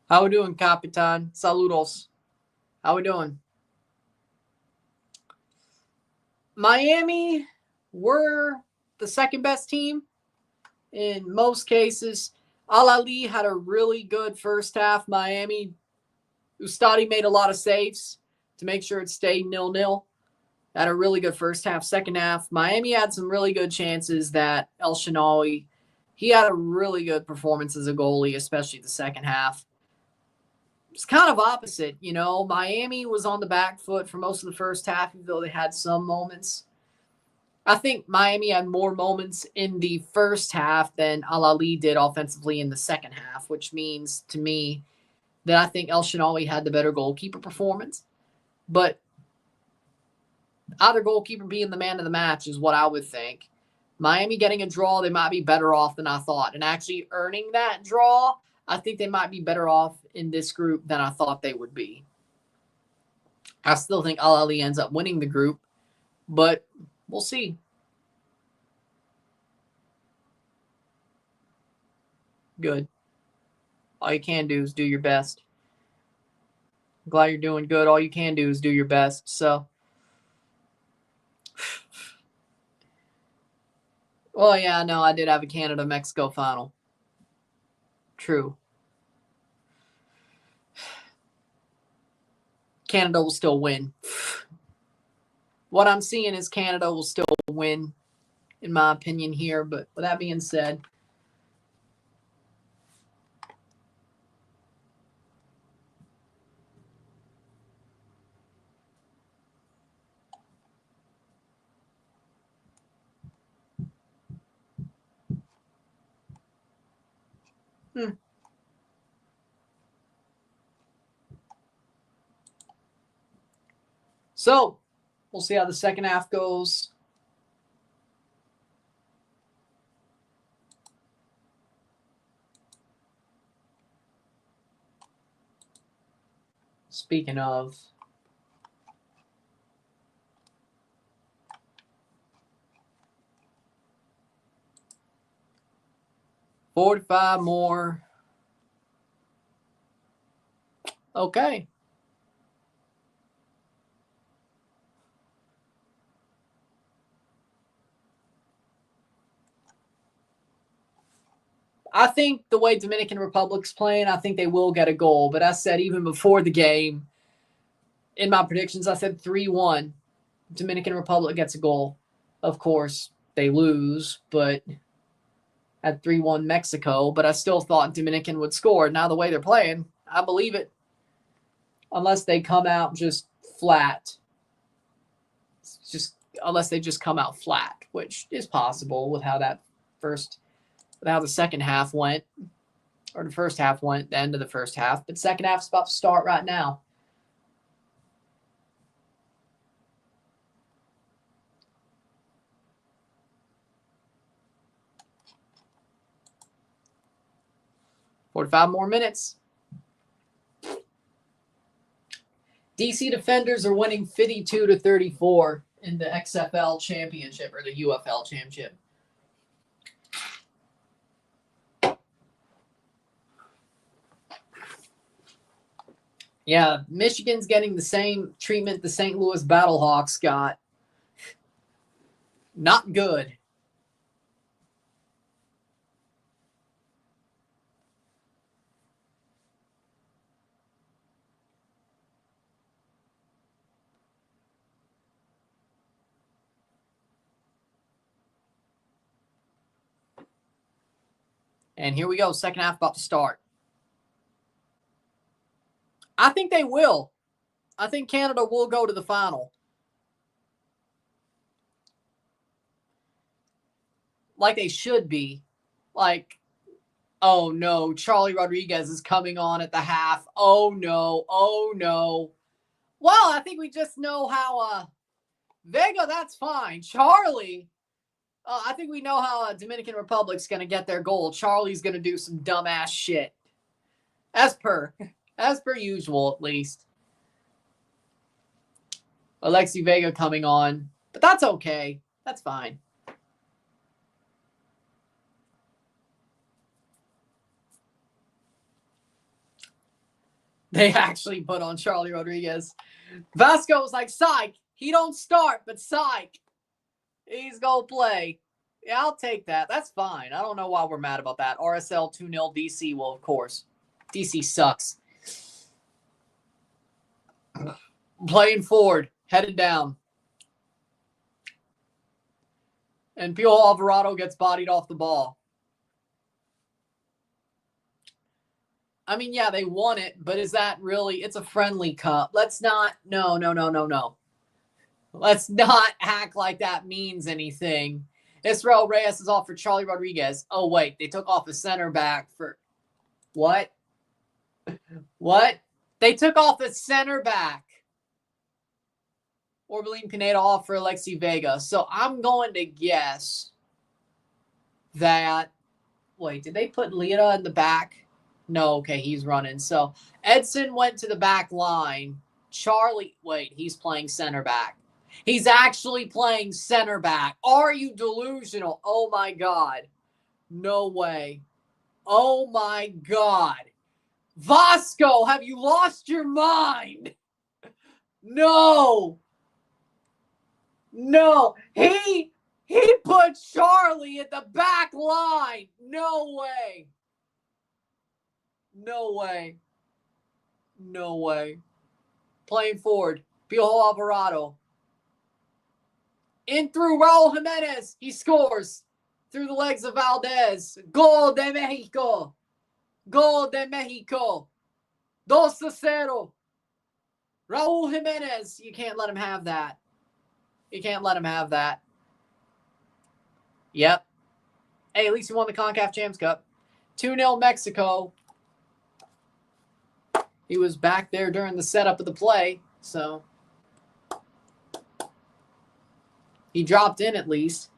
How we doing, Capitan? Saludos. How we doing? Miami were the second best team in most cases. Al-Ali had a really good first half. Miami, Ustadi made a lot of saves to make sure it stayed 0-0. Had a really good first half. Second half, Miami had some really good chances that El Shinawi, he had a really good performance as a goalie, especially the second half. It's kind of opposite, you know. Miami was on the back foot for most of the first half, even though they had some moments. I think Miami had more moments in the first half than Al-Ali did offensively in the second half, which means to me then I think El Shenawy had the better goalkeeper performance. But either goalkeeper being the man of the match is what I would think. Miami getting a draw, they might be better off than I thought. And actually earning that draw, I think they might be better off in this group than I thought they would be. I still think Al Ahly ends up winning the group, but we'll see. Good. All you can do is do your best. I'm glad you're doing good. All you can do is do your best. So, well, yeah, no, I did have a Canada-Mexico final. True. Canada will still win. What I'm seeing is Canada will still win, in my opinion here. But with that being said, so we'll see how the second half goes. Speaking of, $45 more. Okay. I think the way Dominican Republic's playing, I think they will get a goal. But I said even before the game, in my predictions, I said 3-1. Dominican Republic gets a goal. Of course, they lose, but at 3-1 Mexico. But I still thought Dominican would score. Now the way they're playing, I believe it. Unless they come out just flat. Unless they just come out flat, which is possible with how the second half went, or the first half went, the end of the first half. But second half's about to start right now. $45 more minutes. DC Defenders are winning 52-34 in the XFL championship, or the UFL championship. Yeah, Michigan's getting the same treatment the St. Louis Battlehawks got. Not good. And here we go, second half about to start. I think they will. I think Canada will go to the final. Like they should be. Like, oh no, Charlie Rodriguez is coming on at the half. Oh no, oh no. Well, I think we just know how Vega, that's fine. Charlie, I think we know how Dominican Republic's going to get their goal. Charlie's going to do some dumbass shit. As per usual, at least. Alexi Vega coming on. But that's okay. That's fine. They actually put on Charlie Rodriguez. Vasco was like, psych. He don't start, but psych. He's going to play. Yeah, I'll take that. That's fine. I don't know why we're mad about that. RSL 2-0 DC. Well, of course. DC sucks. Playing forward. Headed down. And Pio Alvarado gets bodied off the ball. I mean, yeah, they won it, but is that really? It's a friendly cup. Let's not. No. Let's not act like that means anything. Israel Reyes is off for Charlie Rodriguez. Oh, wait. They took off a center back for what? What? They took off a center back. Orbelín Pineda off for Alexi Vega. So I'm going to guess that. Wait, did they put Lita in the back? No, okay, he's running. So Edson went to the back line. Charlie, wait, he's playing center back. He's actually playing center back. Are you delusional? Oh my God. No way. Oh my God. Vasco, have you lost your mind? No. No. He put Charlie at the back line. No way. No way. No way. Playing forward. Piojo Alvarado. In through Raul Jimenez. He scores. Through the legs of Valdez. Gol de Mexico. Gol de Mexico. 2-0. Raul Jimenez. You can't let him have that. You can't let him have that. Yep. Hey, at least he won the CONCACAF Champs Cup. 2-0 Mexico. He was back there during the setup of the play, so he dropped in at least.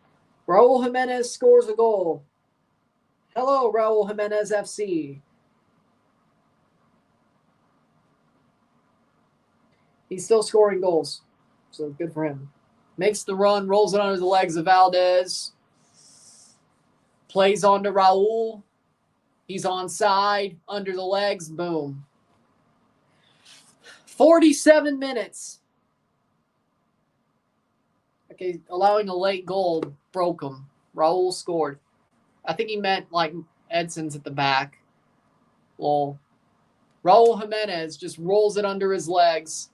Raul Jimenez scores a goal. Hello, Raul Jimenez FC. He's still scoring goals, so good for him. Makes the run, rolls it under the legs of Valdez. Plays on to Raul. He's onside, under the legs, boom. 47 minutes. Okay, allowing a late goal broke him. Raul scored. I think he meant like Edson's at the back. Well, Raul Jimenez just rolls it under his legs.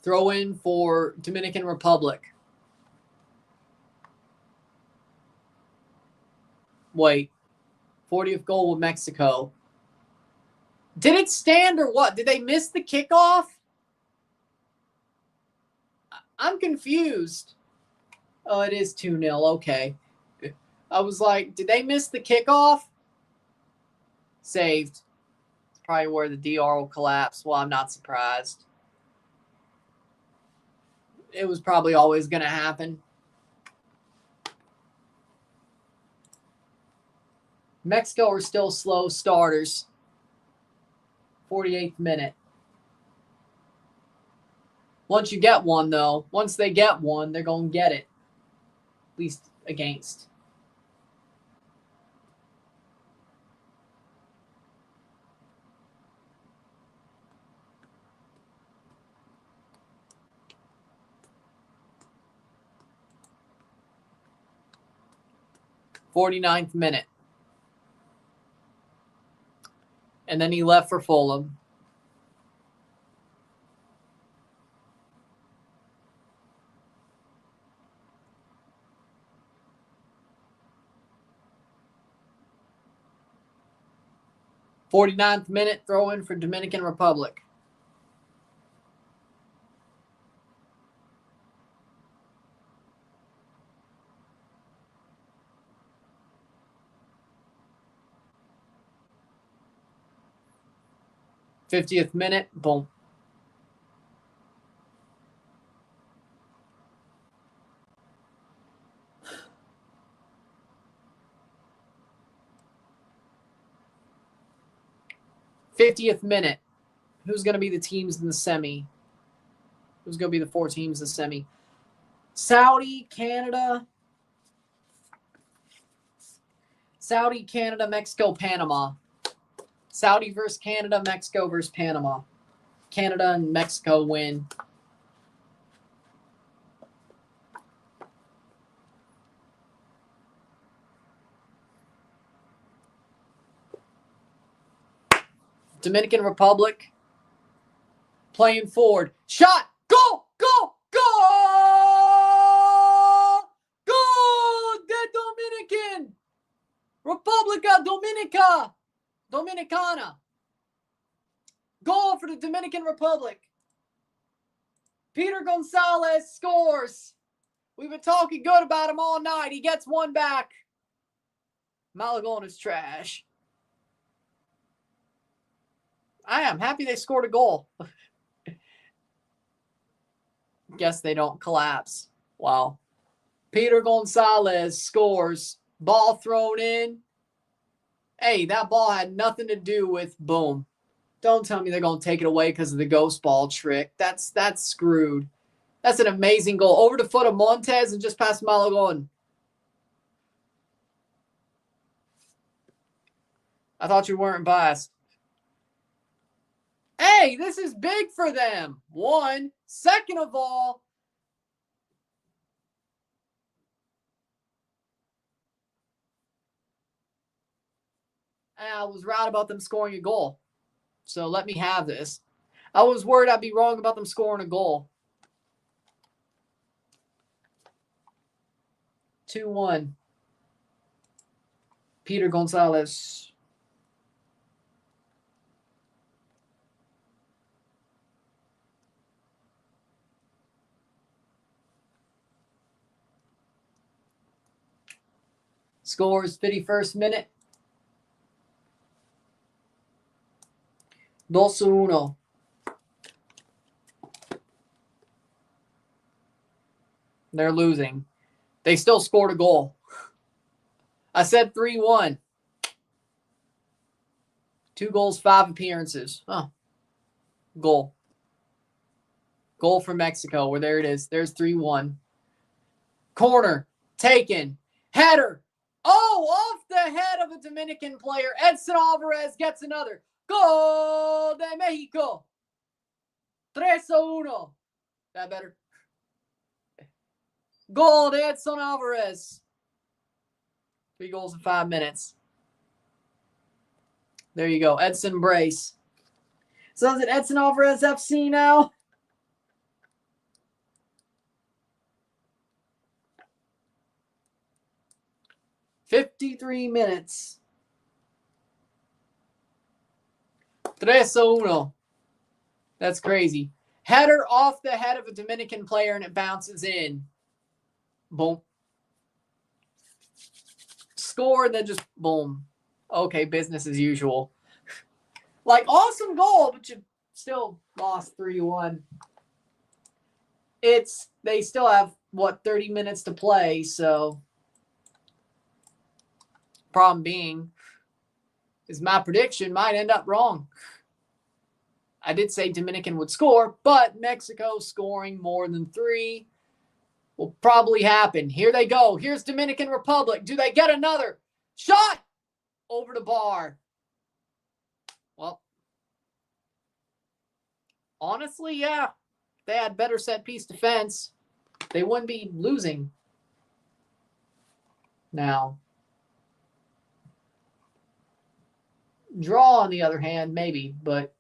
Throw in for Dominican Republic. Wait. 40th goal with Mexico. Did it stand or what? Did they miss the kickoff? I'm confused. Oh, it is 2-0. Okay. I was like, did they miss the kickoff? Saved. It's probably where the DR will collapse. Well, I'm not surprised. It was probably always going to happen. Mexico are still slow starters. 48th minute. Once you get one, though, once they get one, they're going to get it. At least against. '49th minute. And then he left for Fulham. '49th minute, throw in for Dominican Republic. '50th minute, boom. '50th minute. Who's going to be the teams in the semi? Who's going to be the 4 teams in the semi? Saudi, Canada, Mexico, Panama. Saudi versus Canada, Mexico versus Panama. Canada and Mexico win. Dominican Republic playing forward. Shot! Goal! Goal! Goal! Goal de Dominican! República Dominicana. Goal for the Dominican Republic. Peter Gonzalez scores We've been talking good about him all night. He gets one back. Malagon is trash. I am happy they scored a goal. Guess they don't collapse. Wow. Peter Gonzalez scores. Ball thrown in. Hey, that ball had nothing to do with boom. Don't tell me they're going to take it away because of the ghost ball trick. That's screwed. That's an amazing goal. Over the foot of Montez and just past Malagon. I thought you weren't biased. Hey, this is big for them. One. Second of all, I was right about them scoring a goal. So let me have this. I was worried I'd be wrong about them scoring a goal. 2-1. Peter Gonzalez. Scores 51st minute. 2-1. They're losing. They still scored a goal. I said 3-1. 2 goals, 5 appearances. Oh. Goal. Goal for Mexico. Where there it is. There's 3-1. Corner. Taken. Header. Oh, off the head of a Dominican player. Edson Alvarez gets another. Gol de Mexico. 3-1. That better? Goal to Edson Alvarez. 3 goals in 5 minutes. There you go. Edson Brace. So is it Edson Alvarez FC now? $53. 3-1. That's crazy. Header off the head of a Dominican player and it bounces in. Boom. Score, then just boom. Okay, business as usual. Like, awesome goal, but you still lost 3-1. They still have, 30 minutes to play, so problem being is my prediction might end up wrong. I did say Dominican would score, but Mexico scoring more than 3 will probably happen. Here they go. Here's Dominican Republic. Do they get another shot? Over the bar. Well, honestly, yeah. If they had better set-piece defense, they wouldn't be losing now. Draw, on the other hand, maybe, but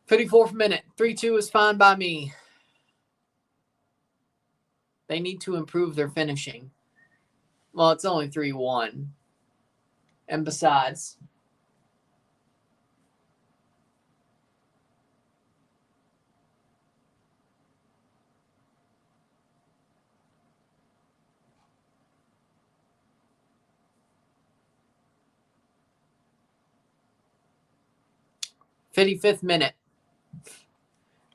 #54th minute. 3-2 is fine by me. They need to improve their finishing. Well, it's only 3-1. And besides, #55th minute.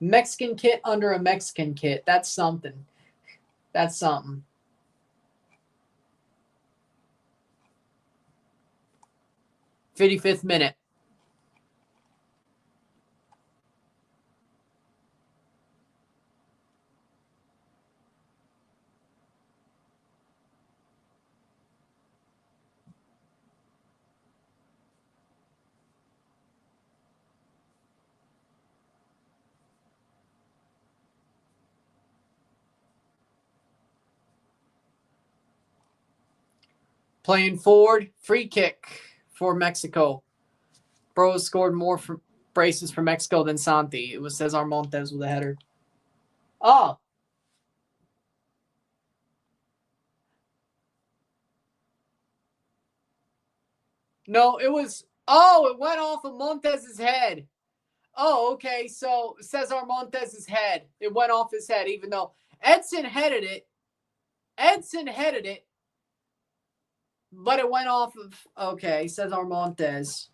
Mexican kit under a Mexican kit. That's something. That's something. #55th minute. Playing forward, free kick for Mexico. Bros scored more braces for Mexico than Santi. It was Cesar Montes with a header. Oh. No, it was Oh, it went off of Montez's head. Oh, okay. So Cesar Montez's head. It went off his head, even though Edson headed it. Edson headed it. But it went off of, okay, Cesar Montez.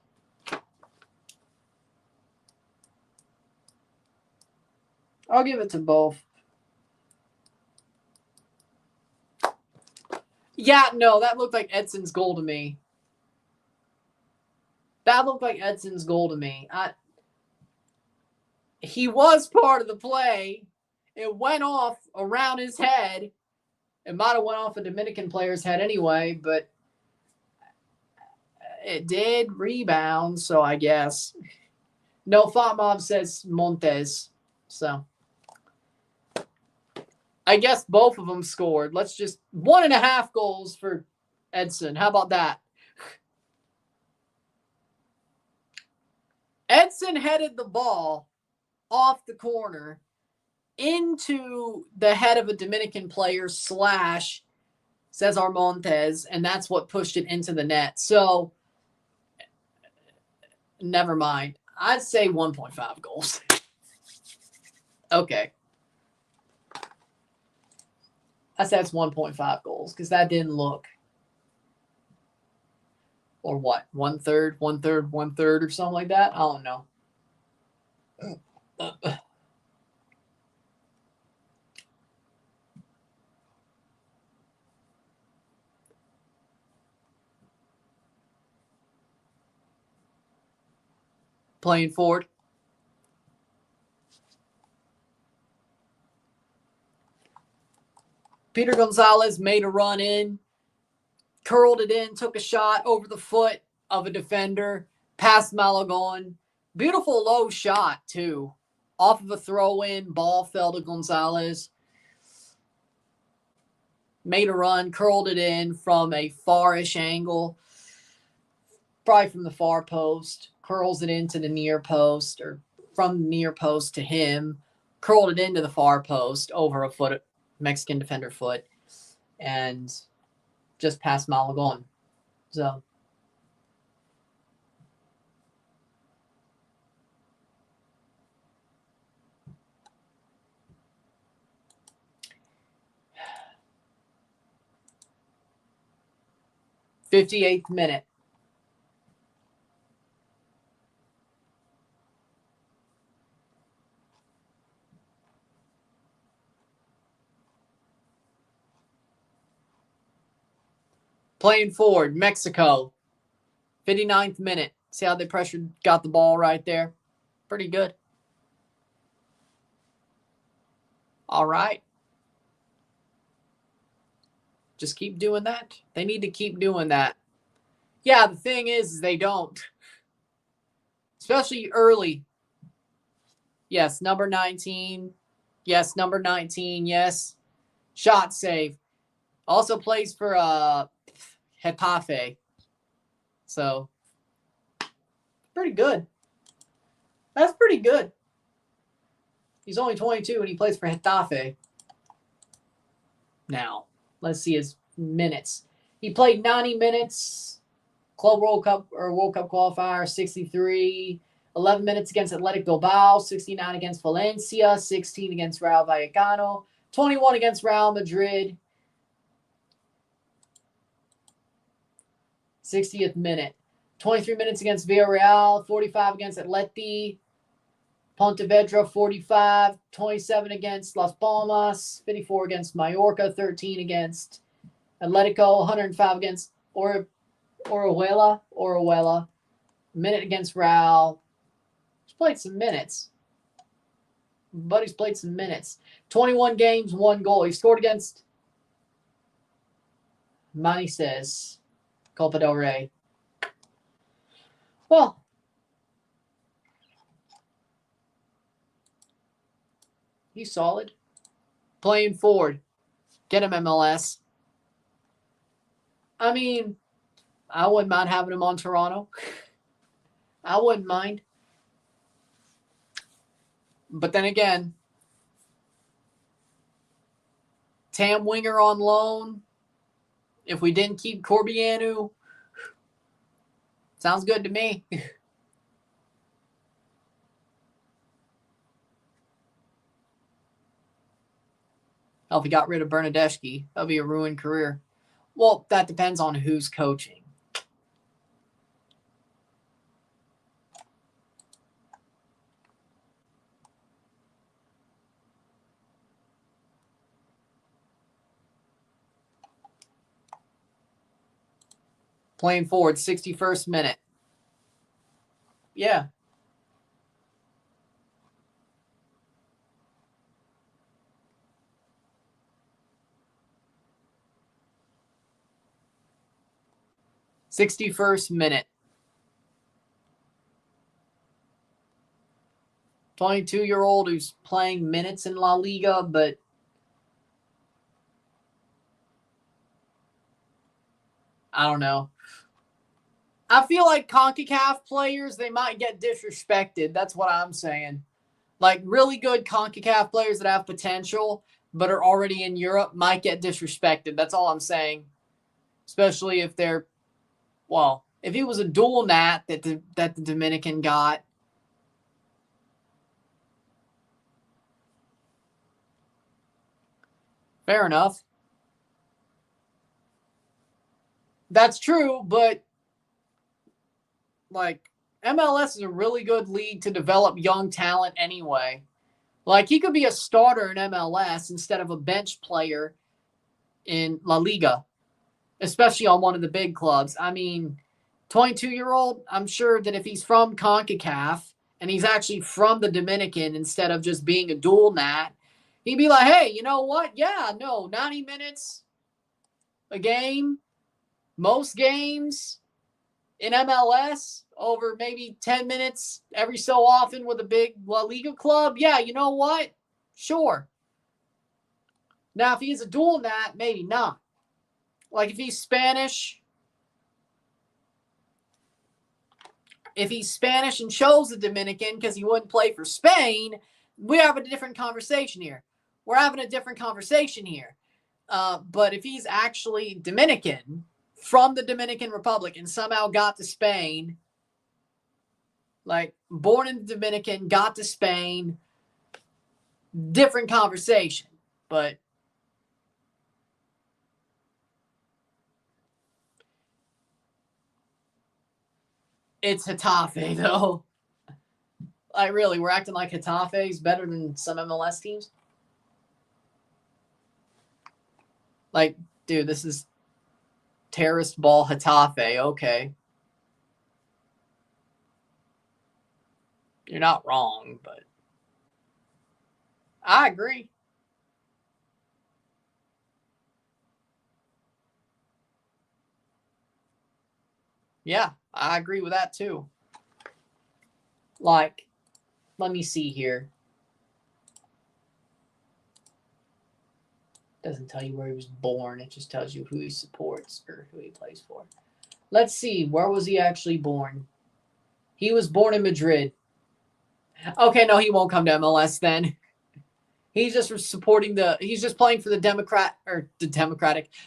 I'll give it to both. Yeah, no, that looked like Edson's goal to me. That looked like Edson's goal to me. He was part of the play. It went off around his head. It might have went off a Dominican player's head anyway, but it did rebound, so I guess. No, Thought Mob says Montez. So I guess both of them scored. Let's just 1.5 goals for Edson. How about that? Edson headed the ball off the corner into the head of a Dominican player / Cesar Montez, and that's what pushed it into the net. So, never mind. I'd say 1.5 goals. Okay. I said it's 1.5 goals because that didn't look. Or what? 1/3, 1/3, 1/3 or something like that? I don't know. Playing forward. Peter Gonzalez made a run in, curled it in, took a shot over the foot of a defender, past Malagon. Beautiful low shot, too. Off of a throw-in, ball fell to Gonzalez. Made a run, curled it in from a far-ish angle, probably from the far post, curls it into the near post, or from the near post to him, curled it into the far post over a foot, Mexican defender foot, and just past Malagon. So, '58th minute. Playing forward, Mexico. 59th minute. See how they pressured, got the ball right there? Pretty good. All right. Just keep doing that. They need to keep doing that. Yeah, the thing is they don't. Especially early. Yes, number 19. Yes, number 19. Yes. Shot save. Also plays for Getafe. So, pretty good. That's pretty good. He's only 22 and he plays for Getafe. Now, let's see his minutes. He played 90 minutes. Club World Cup or World Cup qualifier, 63. 11 minutes against Athletic Bilbao, 69 against Valencia, 16 against Real Vallecano, 21 against Real Madrid. 60th minute. 23 minutes against Villarreal, 45 against Atleti, Pontevedra, 45, 27 against Las Palmas, 54 against Mallorca, 13 against Atletico, 105 against Orihuela, minute against Real. He's played some minutes. Buddy's played some minutes. 21 games, 1 goal. He scored against Manises, Copa del Rey. Well, he's solid. Playing forward. Get him MLS. I mean, I wouldn't mind having him on Toronto. I wouldn't mind. But then again, Tam Winger on loan. If we didn't keep Corbianu, Sounds good to me. Oh, if he got rid of Bernadeschi, that'll be a ruined career. Well, that depends on who's coaching. Playing forward, 61st minute. Yeah. '61st minute. 22-year-old who's playing minutes in La Liga, but I don't know. I feel like CONCACAF players, they might get disrespected. That's what I'm saying. Like really good CONCACAF players that have potential but are already in Europe might get disrespected. That's all I'm saying. Especially if they're, well, if he was a dual nat that the Dominican got. Fair enough. That's true, but like MLS is a really good league to develop young talent anyway. Like he could be a starter in MLS instead of a bench player in La Liga, especially on one of the big clubs. I mean, 22-year-old, I'm sure that if he's from CONCACAF and he's actually from the Dominican instead of just being a dual nat, he'd be like, hey, you know what? Yeah, no, 90 minutes a game, most games in MLS over maybe 10 minutes every so often with a big La Liga club. Yeah, you know what? Sure. Now, if he's a dual nat, maybe not. Like if he's Spanish and chose the Dominican because he wouldn't play for Spain, we have a different conversation here. We're having a different conversation here. But if he's actually Dominican, from the Dominican Republic, and somehow got to Spain, like born in the Dominican, got to Spain, different conversation. But it's Getafe, though. Like, really, we're acting like Getafe is better than some MLS teams? Like, dude, this is terrorist ball Getafe. Okay. You're not wrong, but I agree. Yeah, I agree with that too. Like, let me see here. Doesn't tell you where he was born. It just tells you who he supports or who he plays for. Let's see. Where was he actually born? He was born in Madrid. Okay, no, he won't come to MLS then. He's just supporting he's just playing for the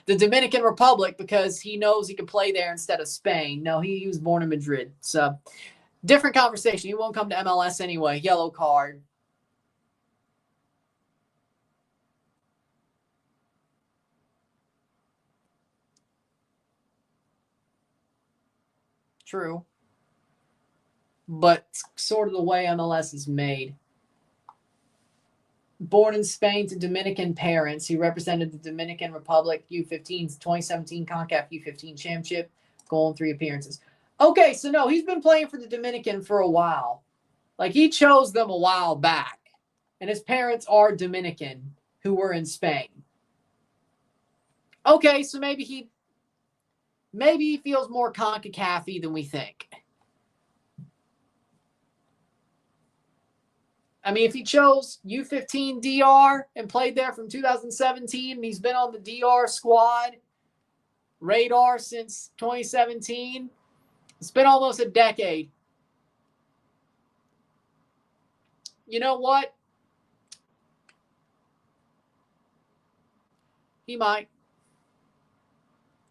Dominican Republic because he knows he can play there instead of Spain. No, he was born in Madrid. So, different conversation. He won't come to MLS anyway. Yellow card. True. But sort of the way MLS is made. Born in Spain to Dominican parents, he represented the Dominican Republic U15's 2017 CONCACAF U15 Championship, goal in 3 appearances. Okay, so no, he's been playing for the Dominican for a while. Like, he chose them a while back. And his parents are Dominican who were in Spain. Okay, so maybe he feels more CONCACAF-y than we think. I mean, if he chose U15 DR and played there from 2017, and he's been on the DR squad radar since 2017, it's been almost a decade. You know what? He might.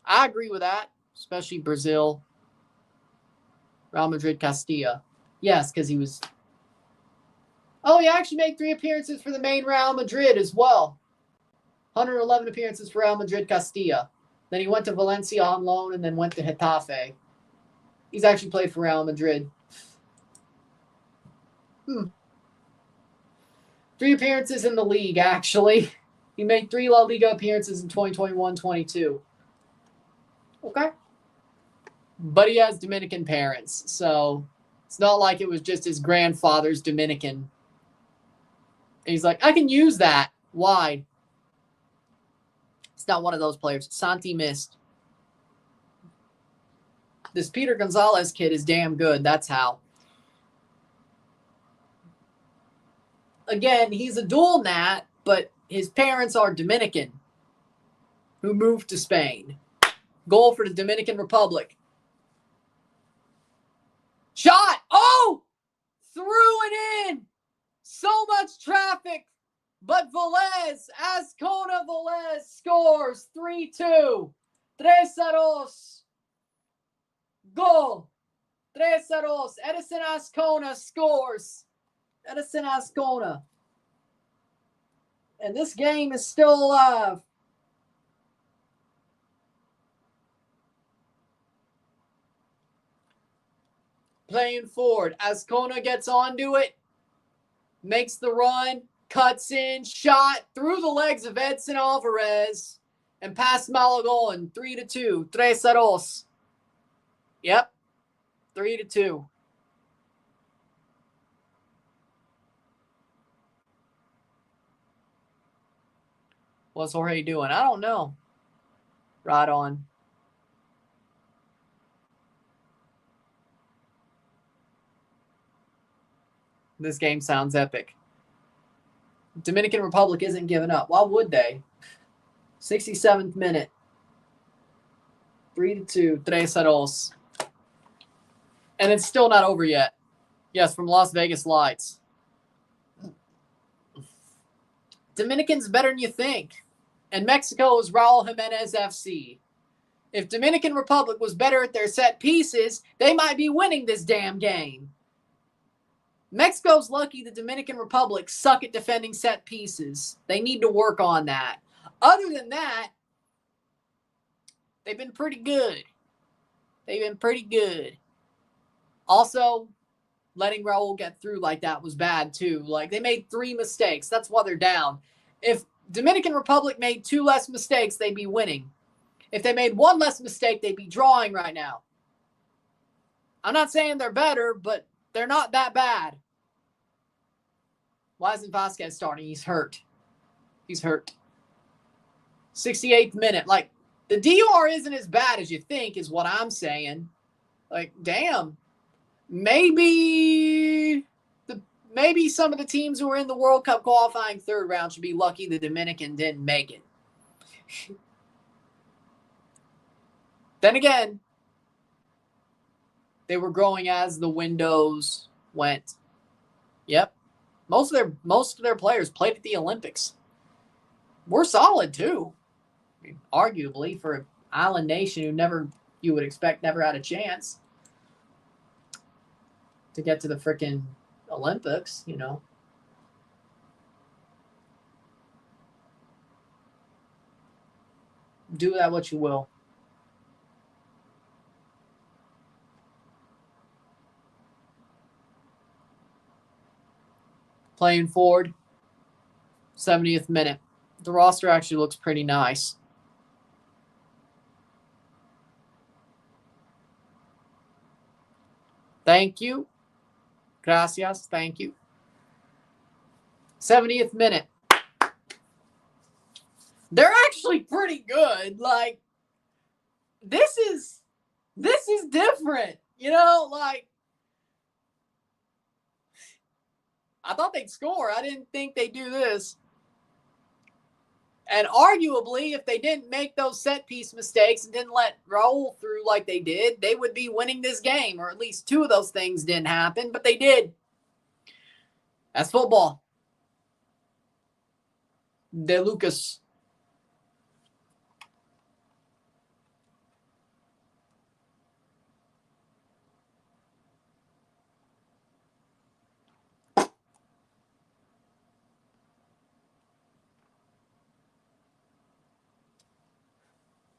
I agree with that, especially Brazil. Real Madrid Castilla. Yes, because he was... Oh, he actually made 3 appearances for the main Real Madrid as well. 111 appearances for Real Madrid Castilla. Then he went to Valencia on loan and then went to Getafe. He's actually played for Real Madrid. 3 appearances in the league, actually. He made 3 La Liga appearances in 2021-22. Okay. But he has Dominican parents, so it's not like it was just his grandfather's Dominican. And he's like, I can use that. Wide. It's not one of those players. Santi missed. This Peter Gonzalez kid is damn good. That's how. Again, he's a dual nat, but his parents are Dominican who moved to Spain. Goal for the Dominican Republic. Shot! Oh! Threw it in! So much traffic, but Velez, Azcona Velez scores 3-2. 3-2. Goal. 3-2. Edison Azcona scores. Edison Azcona. And this game is still alive. Playing forward. Azcona gets onto it. Makes the run. Cuts in. Shot through the legs of Edson Alvarez. And past Malagón. 3-2. 3-2. Yep. 3-2. What's Jorge doing? I don't know. Right on. This game sounds epic. Dominican Republic isn't giving up. Why would they? 67th minute. 3-2. 3-2. And it's still not over yet. Yes, from Las Vegas Lights. Dominican's better than you think. And Mexico is Raul Jimenez FC. If Dominican Republic was better at their set pieces, they might be winning this damn game. Mexico's lucky the Dominican Republic suck at defending set pieces. They need to work on that. Other than that, they've been pretty good. They've been pretty good. Also, letting Raul get through like that was bad too. Like, they made 3 mistakes. That's why they're down. If Dominican Republic made 2 less mistakes, they'd be winning. If they made 1 less mistake, they'd be drawing right now. I'm not saying they're better, but they're not that bad. Why isn't Vasquez starting? He's hurt. He's hurt. 68th minute. Like, the DUR isn't as bad as you think is what I'm saying. Like, damn. Maybe some of the teams who are in the World Cup qualifying 3rd round should be lucky the Dominican didn't make it. Then again, they were growing as the windows went. Yep. Most of their players played at the Olympics. We're solid too. I mean, arguably for an island nation who you would expect never had a chance to get to the frickin' Olympics, you know. Do that what you will. Playing forward. 70th minute. The roster actually looks pretty nice. Thank you. Gracias. Thank you. 70th minute. They're actually pretty good. Like, this is different. You know, like, I thought they'd score. I didn't think they'd do this. And arguably, if they didn't make those set piece mistakes and didn't let Raul through like they did, they would be winning this game. Or at least 2 of those things didn't happen, but they did. That's football. De Lucas.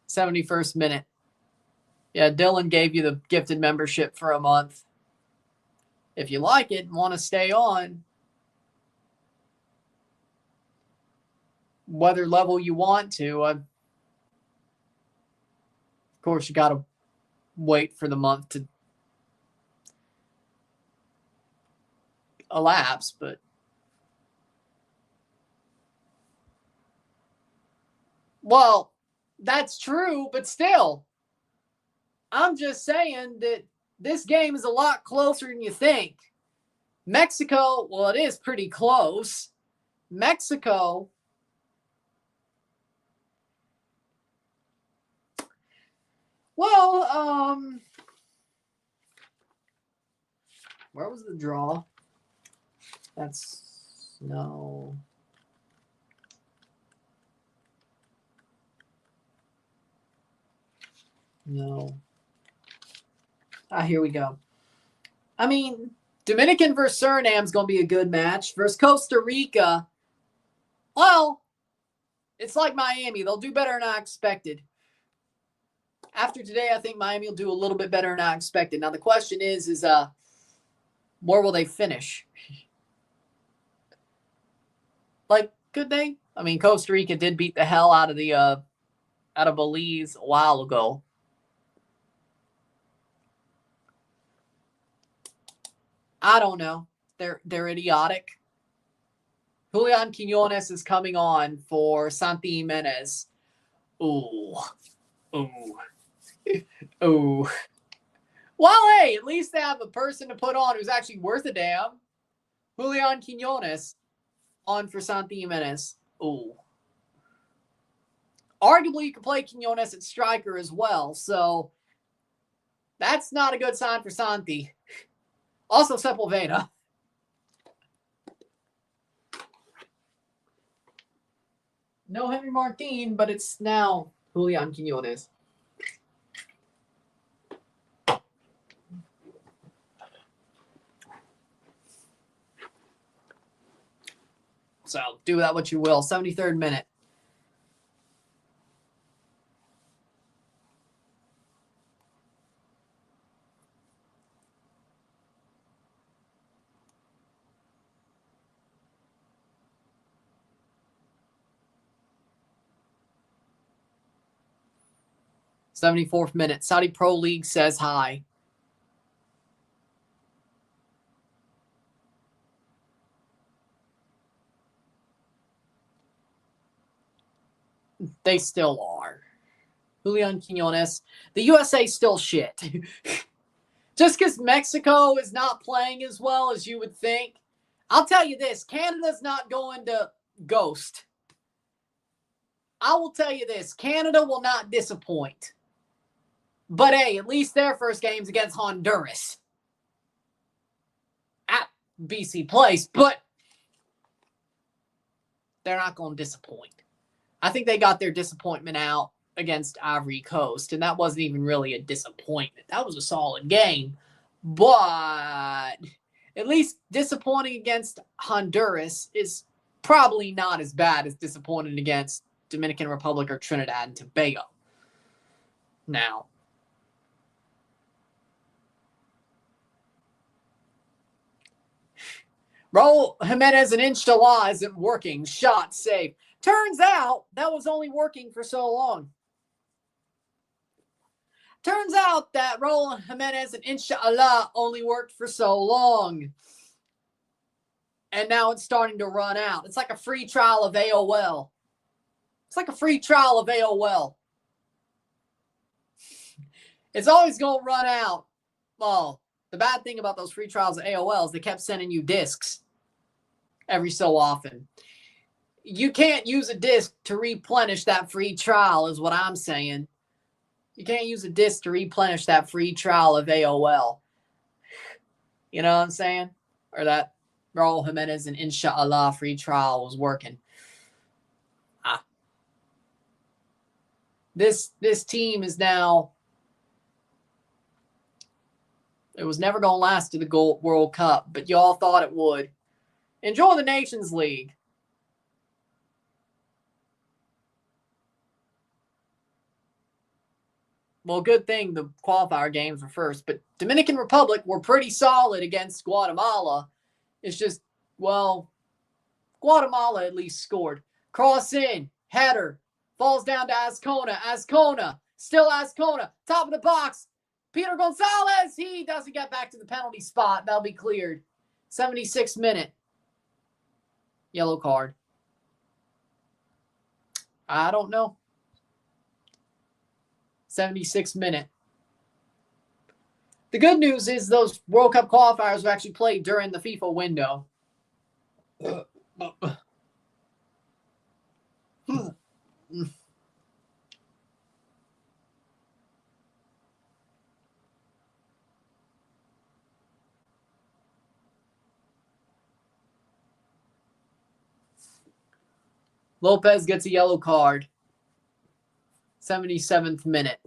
71st minute. Yeah, Dylan gave you the gifted membership for a month. If you like it and want to stay on, whether level you want to, of course, you got to wait for the month to elapse, but well, that's true, but still, I'm just saying that this game is a lot closer than you think. Mexico, well, it is pretty close. Mexico, well, where was the draw? That's no. Here we go. I mean, Dominican versus Suriname's going to be a good match. Versus Costa Rica, well, it's like Miami. They'll do better than I expected. After today, I think Miami will do a little bit better than I expected. Now, the question is where will they finish? Like, could they? I mean, Costa Rica did beat the hell out of Belize a while ago. I don't know. They're idiotic. Julian Quinones is coming on for Santi Jimenez. Ooh. Well, hey, at least they have a person to put on who's actually worth a damn. Julian Quinones on for Santi Jimenez. Ooh. Arguably, you can play Quinones at striker as well, so that's not a good sign for Santi. Also, Sepulveda. No Henry Martin, but it's now Julian Quinones. So, do that what you will. 73rd minute. '74th minute. Saudi Pro League says hi. They still are. Julian Quinones. The USA still shit. Just because Mexico is not playing as well as you would think. I'll tell you this. Canada's not going to ghost. I will tell you this. Canada will not disappoint. But, hey, at least their first game's against Honduras. At BC Place. But they're not going to disappoint. I think they got their disappointment out against Ivory Coast. And that wasn't even really a disappointment. That was a solid game. But at least disappointing against Honduras is probably not as bad as disappointing against Dominican Republic or Trinidad and Tobago. Now, Raul Jimenez and Inshallah isn't working. Shot safe. Turns out that was only working for so long. Turns out that Raul Jimenez and Inshallah only worked for so long. And now it's starting to run out. It's like a free trial of AOL. It's like a free trial of AOL. It's always going to run out. Well, the bad thing about those free trials of AOL is they kept sending you discs every so often. You can't use a disc to replenish that free trial is what I'm saying. You can't use a disc to replenish that free trial of AOL. You know what I'm saying? Or that Raul Jimenez and Inshallah free trial was working. This team is now... It was never going to last to the World Cup, but y'all thought it would. Enjoy the Nations League. Well, good thing the qualifier games were first. But Dominican Republic were pretty solid against Guatemala. It's just, well, Guatemala at least scored. Cross in, header, falls down to Azcona. Azcona, still Azcona, top of the box. Peter Gonzalez, he doesn't get back to the penalty spot. That'll be cleared. 76th minute. Yellow card. I don't know. 76th minute. The good news is those World Cup qualifiers were actually played during the FIFA window. Lopez gets a yellow card. 77th minute.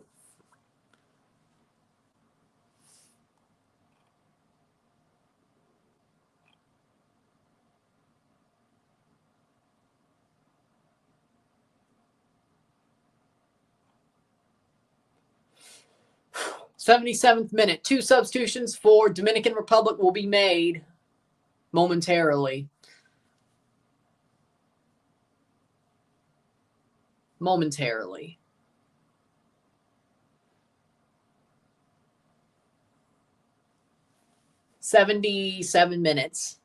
'77th minute. 2 substitutions for Dominican Republic will be made momentarily. Momentarily. '77 minutes.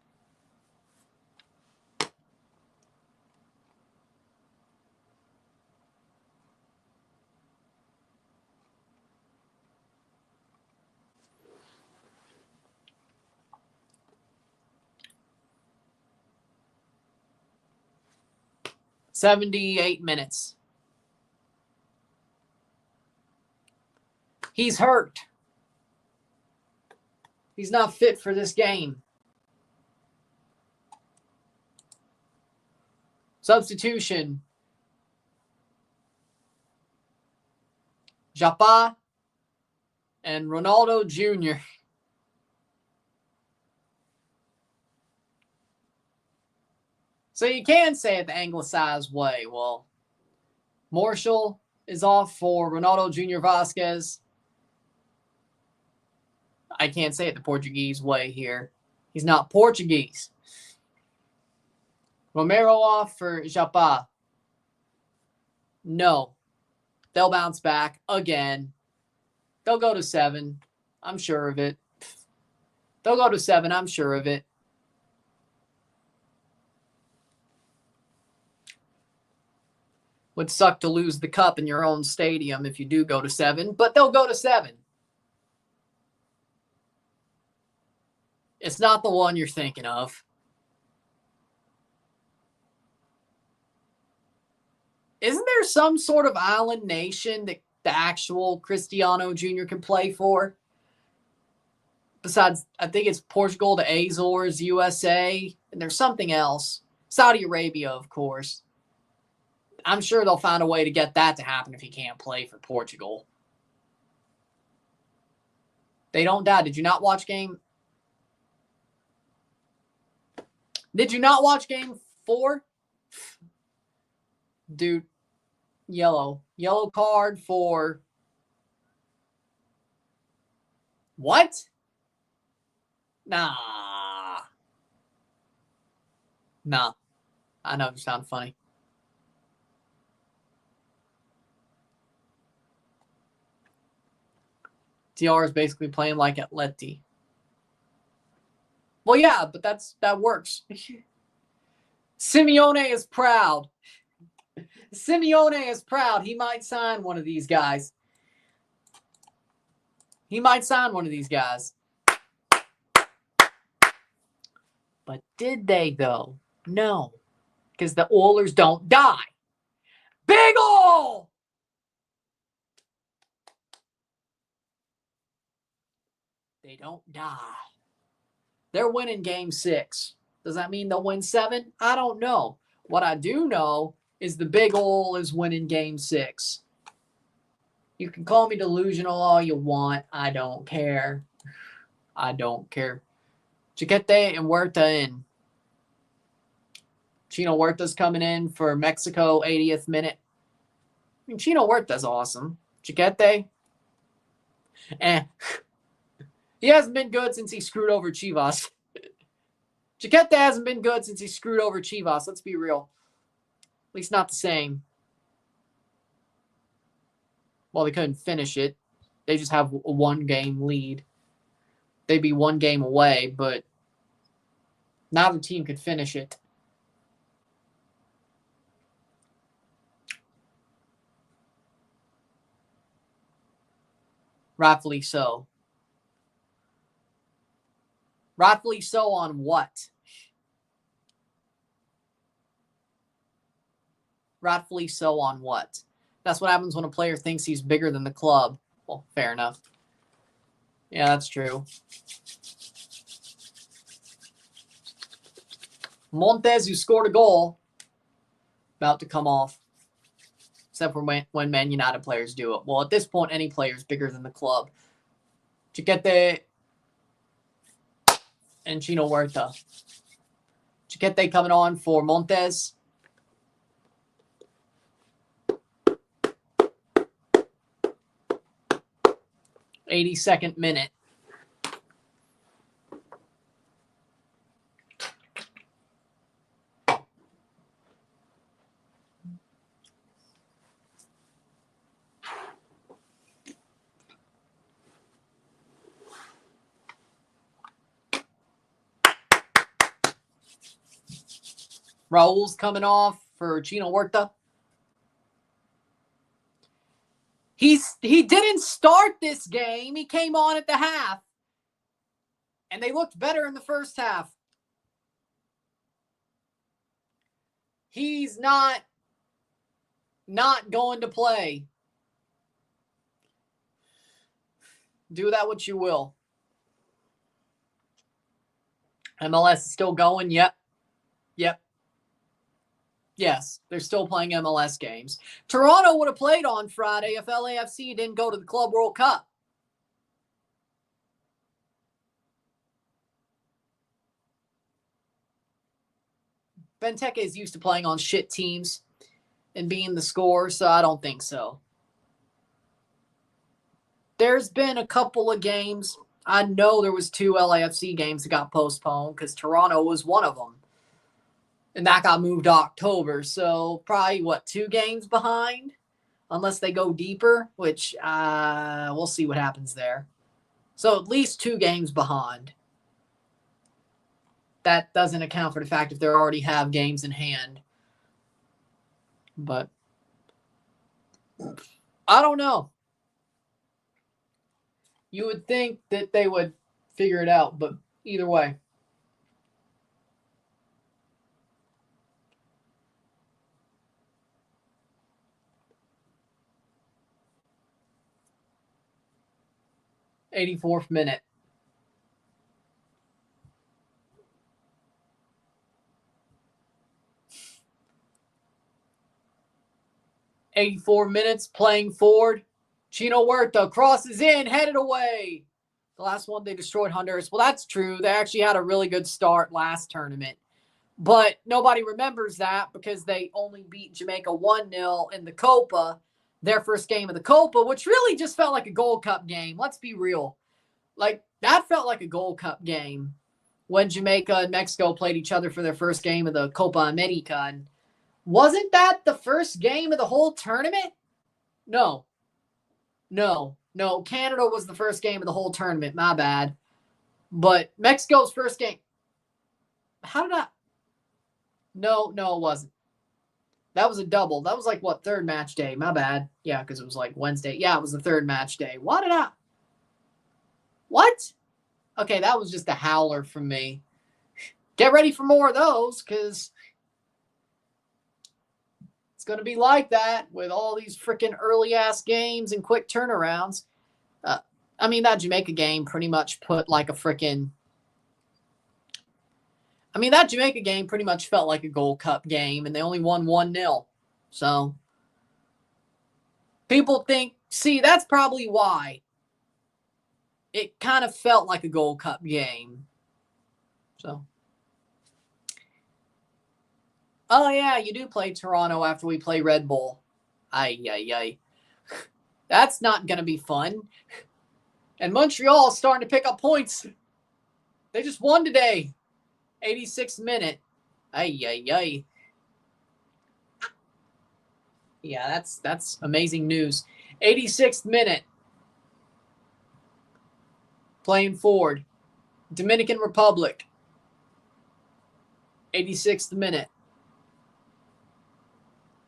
'78 minutes. He's hurt. He's not fit for this game. Substitution. Japa and Ronaldo Jr. So you can say it the anglicized way. Well, Marshall is off for Ronaldo Jr. Vasquez. I can't say it the Portuguese way here. He's not Portuguese. Romero off for Japa. No. They'll bounce back again. They'll go to 7. I'm sure of it. They'll go to 7. I'm sure of it. Would suck to lose the cup in your own stadium if you do go to 7, but they'll go to 7. It's not the one you're thinking of. Isn't there some sort of island nation that the actual Cristiano Jr. can play for? Besides, I think it's Portugal, the Azores, USA, and there's something else. Saudi Arabia, of course. I'm sure they'll find a way to get that to happen if he can't play for Portugal. They don't die. Did you not watch game? Did you not watch game 4? Dude, yellow. Yellow card for... What? Nah. I know you sound funny. TR is basically playing like Atleti. Well, yeah, but that works. Simeone is proud. Simeone is proud. He might sign one of these guys. He might sign one of these guys. But did they, though? No. Because the Oilers don't die. Big ol'! They don't die. They're winning game 6. Does that mean they'll win 7? I don't know. What I do know is the Big Ol' is winning game 6. You can call me delusional all you want. I don't care. I don't care. Chiquete and Huerta in. Chino Huerta's coming in for Mexico, 80th minute. I mean, Chino Huerta's awesome. Chiquete, He hasn't been good since he screwed over Chivas. Chiquete hasn't been good since he screwed over Chivas. Let's be real. At least not the same. Well, they couldn't finish it. They just have a one-game lead. They'd be one game away, but neither team could finish it. Rightfully so. Rightfully so on what? Rightfully so on what? That's what happens when a player thinks he's bigger than the club. Well, fair enough. Yeah, that's true. Montez, who scored a goal, about to come off. Except for when Man United players do it. Well, at this point, any player is bigger than the club. Chiquete and Chino Huerta. Chiquete coming on for Montez. 82nd minute. Raul's coming off for Chino Huerta. He didn't start this game. He came on at the half. And they looked better in the first half. He's not going to play. Do that what you will. MLS is still going. Yep. Yes, they're still playing MLS games. Toronto would have played on Friday if LAFC didn't go to the Club World Cup. Benteke is used to playing on shit teams and being the scorer, so I don't think so. There's been a couple of games. I know there was 2 LAFC games that got postponed because Toronto was one of them. And that got moved to October. So probably, 2 games behind? Unless they go deeper, which we'll see what happens there. So at least 2 games behind. That doesn't account for the fact if they already have games in hand. But I don't know. You would think that they would figure it out, but either way. '84th minute. '84 minutes playing forward. Chino Huerta crosses in, headed away. The last one they destroyed Honduras. Well, that's true. They actually had a really good start last tournament. But nobody remembers that because they only beat Jamaica 1-0 in the Copa, their first game of the Copa, which really just felt like a Gold Cup game. Let's be real. Like, that felt like a Gold Cup game when Jamaica and Mexico played each other for their first game of the Copa America. And wasn't that the first game of the whole tournament? No. Canada was the first game of the whole tournament. My bad. But Mexico's first game. How did I? No, it wasn't. That was a double. That was like, third match day. My bad. Yeah, because it was like Wednesday. Yeah, it was the third match day. What? Okay, that was just a howler from me. Get ready for more of those, because it's going to be like that with all these freaking early-ass games and quick turnarounds. That Jamaica game pretty much put like a freaking... that Jamaica game pretty much felt like a Gold Cup game, and they only won 1-0. So, people think... See, that's probably why it kind of felt like a Gold Cup game. So... Oh, yeah, you do play Toronto after we play Red Bull. Ay. That's not going to be fun. And Montreal is starting to pick up points. They just won today. 86th minute. Ay, ay, ay. Yeah, that's amazing news. 86th minute. Playing forward. Dominican Republic. 86th minute.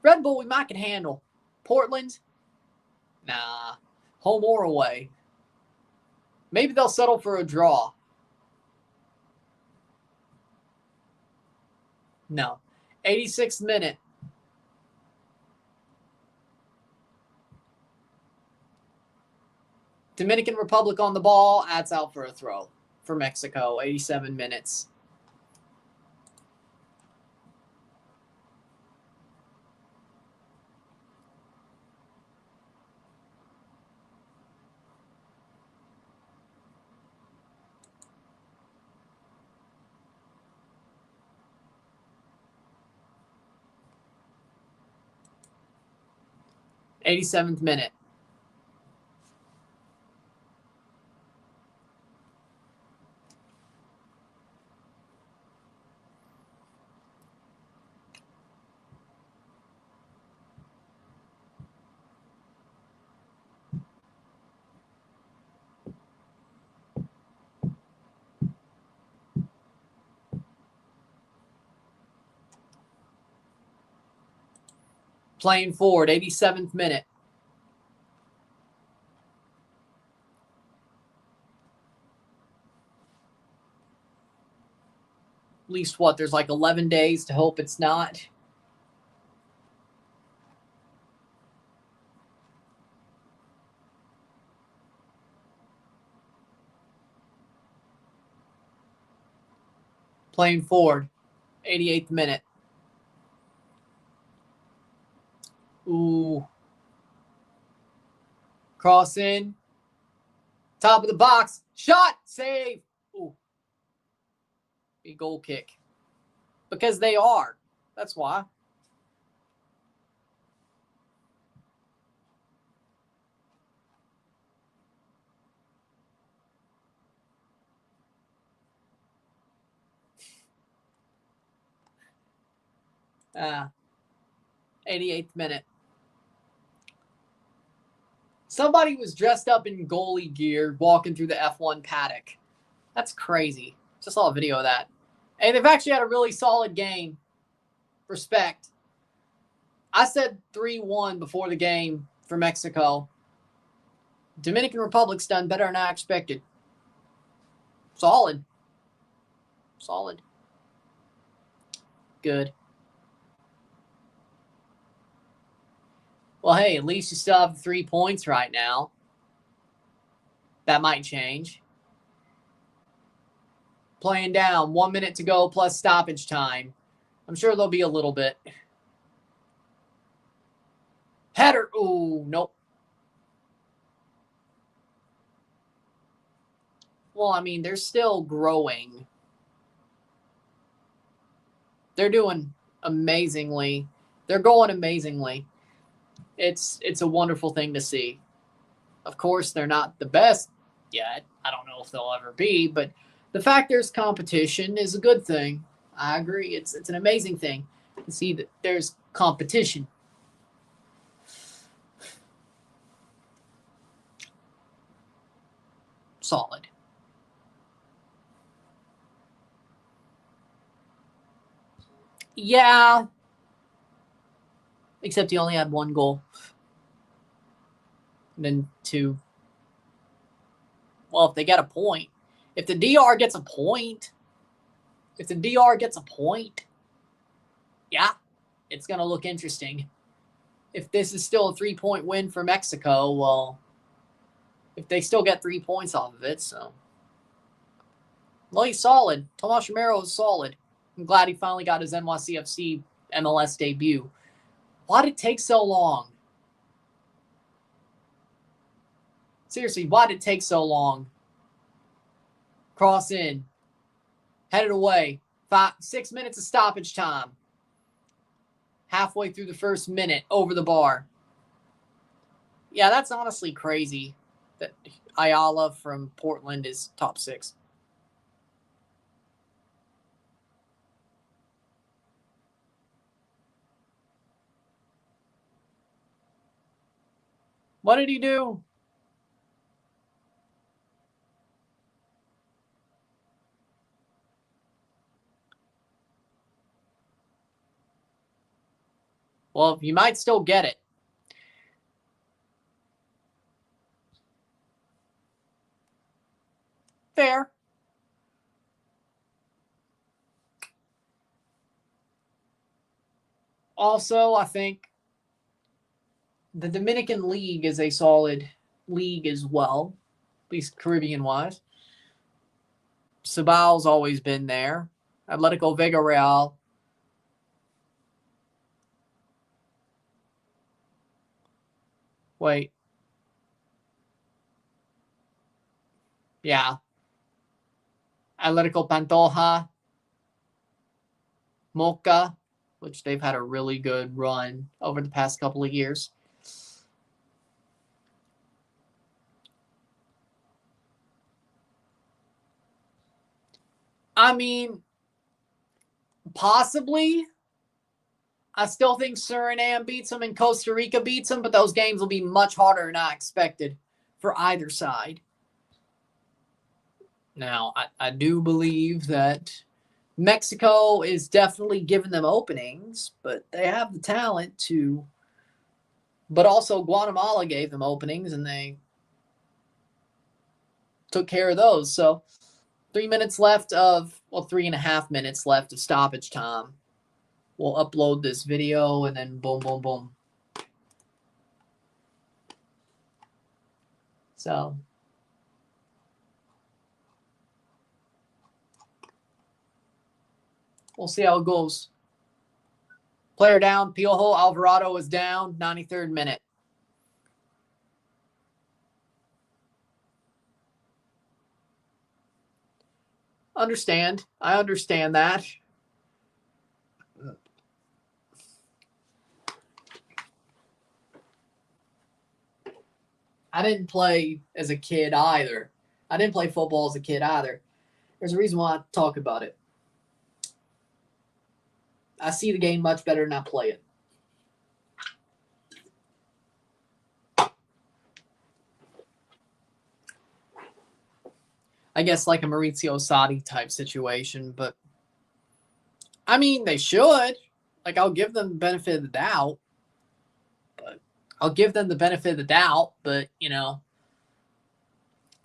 Red Bull, we might can handle. Portland? Nah. Home or away. Maybe they'll settle for a draw. No. 86th minute. Dominican Republic on the ball. Adds out for a throw for Mexico. 87 minutes. '87th minute. Playing forward, 87th minute. At least what? There's like 11 days to hope it's not. Playing forward, 88th minute. Ooh. Cross in. Top of the box. Shot. Save. Ooh. A goal kick. Because they are. That's why. Ah. 88th minute. Somebody was dressed up in goalie gear walking through the F1 paddock. That's crazy. Just saw a video of that. And they've actually had a really solid game. Respect. I said 3-1 before the game for Mexico. Dominican Republic's done better than I expected. Solid. Solid. Good. Well, hey, at least you still have 3 points right now. That might change. Playing down. 1 minute to go plus stoppage time. I'm sure there'll be a little bit. Header. Ooh, nope. Well, I mean, they're still growing. They're doing amazingly. They're going amazingly. It's a wonderful thing to see. Of course, they're not the best yet. I don't know if they'll ever be, but the fact there's competition is a good thing. I agree. It's an amazing thing to see that there's competition. Solid. Yeah. Except he only had 1 goal. And then 2. Well, if they get a point. If the DR gets a point. Yeah, it's going to look interesting. If this is still a 3-point win for Mexico, well, if they still get 3 points off of it, so. Well, he's solid. Tomas Romero is solid. I'm glad he finally got his NYCFC MLS debut. Why did it take so long? Seriously, why did it take so long? Cross in. Headed away. 6 minutes of stoppage time. Halfway through the first minute, over the bar. Yeah, that's honestly crazy. that Ayala from Portland is top 6. What did he do? Well, you might still get it. Fair. Also, I think the Dominican League is a solid league as well, at least Caribbean-wise. Sabal's always been there. Atletico Villarreal. Wait. Yeah. Atletico Pantoja. Mocha, which they've had a really good run over the past couple of years. I mean, possibly. I still think Suriname beats them and Costa Rica beats them, but those games will be much harder than I expected for either side. Now, I do believe that Mexico is definitely giving them openings, but they have the talent to. But also Guatemala gave them openings, and they took care of those. So 3 minutes left of, well, 3.5 minutes left of stoppage time. We'll upload this video, and then boom, boom, boom. So we'll see how it goes. Player down. Piojo Alvarado is down. 93rd minute. Understand. I understand that. I didn't play as a kid either. I didn't play football as a kid either. There's a reason why I talk about it. I see the game much better than I play it. I guess like a Maurizio Sarri type situation, but I mean, they should. Like, I'll give them the benefit of the doubt. But, you know,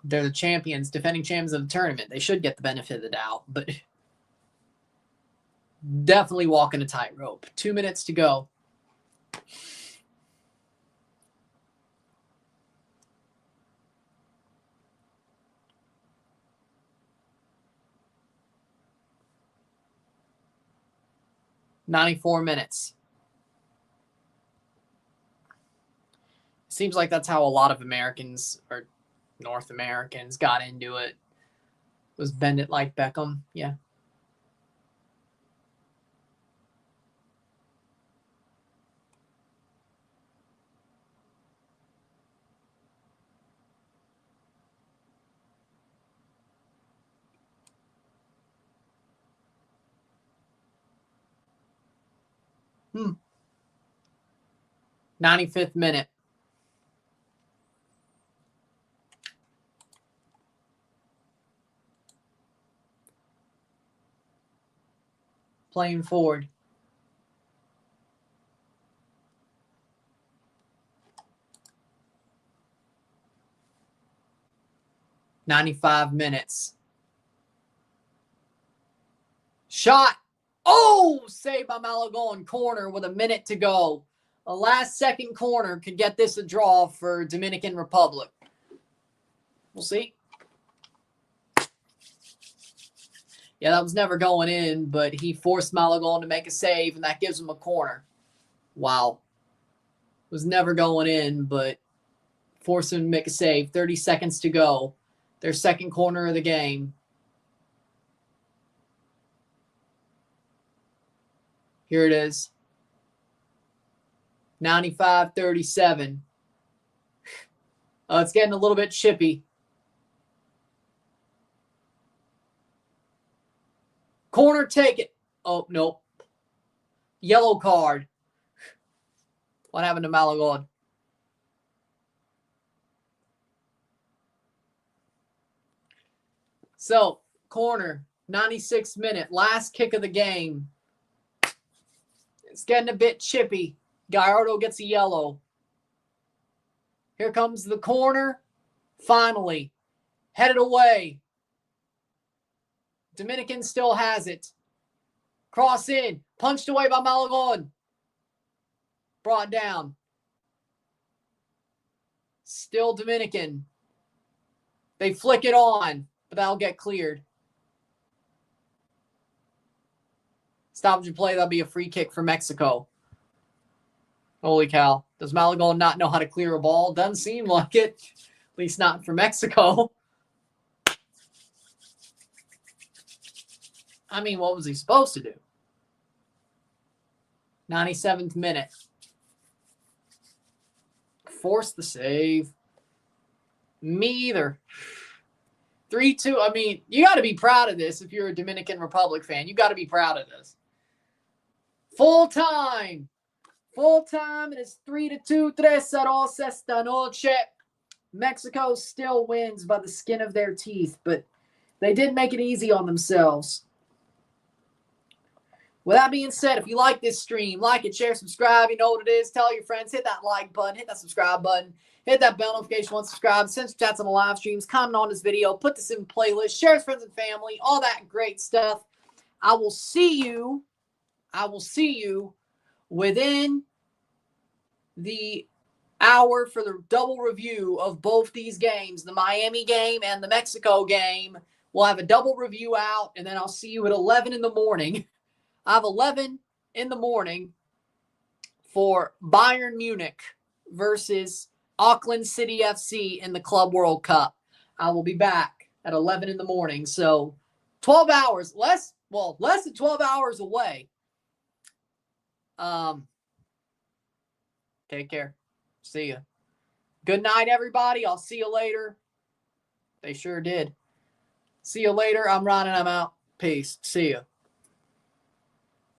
they're the champions, defending champions of the tournament. They should get the benefit of the doubt, but definitely walking a tightrope. 2 minutes to go. "94 minutes. Seems like that's how a lot of Americans or North Americans got into it. Was bend it like Beckham. Yeah. Hmm. 95th minute. Playing forward. "95 minutes. Shot. Oh, saved by Malagon. Corner with a minute to go. A last-second corner could get this a draw for Dominican Republic. We'll see. Yeah, that was never going in, but he forced Malagon to make a save, and that gives him a corner. Wow. It was never going in, but forced him to make a save. 30 seconds to go. Their second corner of the game. Here it is. 95-37. It's getting a little bit chippy. Corner, take it. Oh, nope. Yellow card. What happened to Malagon? So, corner, 96th minute, last kick of the game. It's getting a bit chippy. Gallardo gets a yellow. Here comes the corner. Finally, headed away. Dominican still has it. Cross in, punched away by Malagon. Brought down. Still Dominican. They flick it on, but that'll get cleared. Stoppage of play, that'll be a free kick for Mexico. Holy cow. Does Malagon not know how to clear a ball? Doesn't seem like it. At least not for Mexico. I mean, what was he supposed to do? 97th minute. Force the save. Me either. 3-2. I mean, you got to be proud of this if you're a Dominican Republic fan. You got to be proud of this. Full time. Full time. And it's 3-2. 3-0 esta noche. Mexico still wins by the skin of their teeth, but they did make it easy on themselves. With that being said, if you like this stream, like it, share, subscribe. You know what it is. Tell your friends. Hit that like button. Hit that subscribe button. Hit that bell notification once subscribed. Send some chats on the live streams. Comment on this video. Put this in playlist. Share with friends and family. All that great stuff. I will see you within the hour for the double review of both these games, the Miami game and the Mexico game. We'll have a double review out, and then I'll see you at 11 in the morning. I have 11 in the morning for Bayern Munich versus Auckland City FC in the Club World Cup. I will be back at 11 in the morning. So 12 hours, less than 12 hours away. Take care. See ya. Good night, everybody. I'll see you later. They sure did. See you later. I'm Ron and I'm out. Peace. See ya.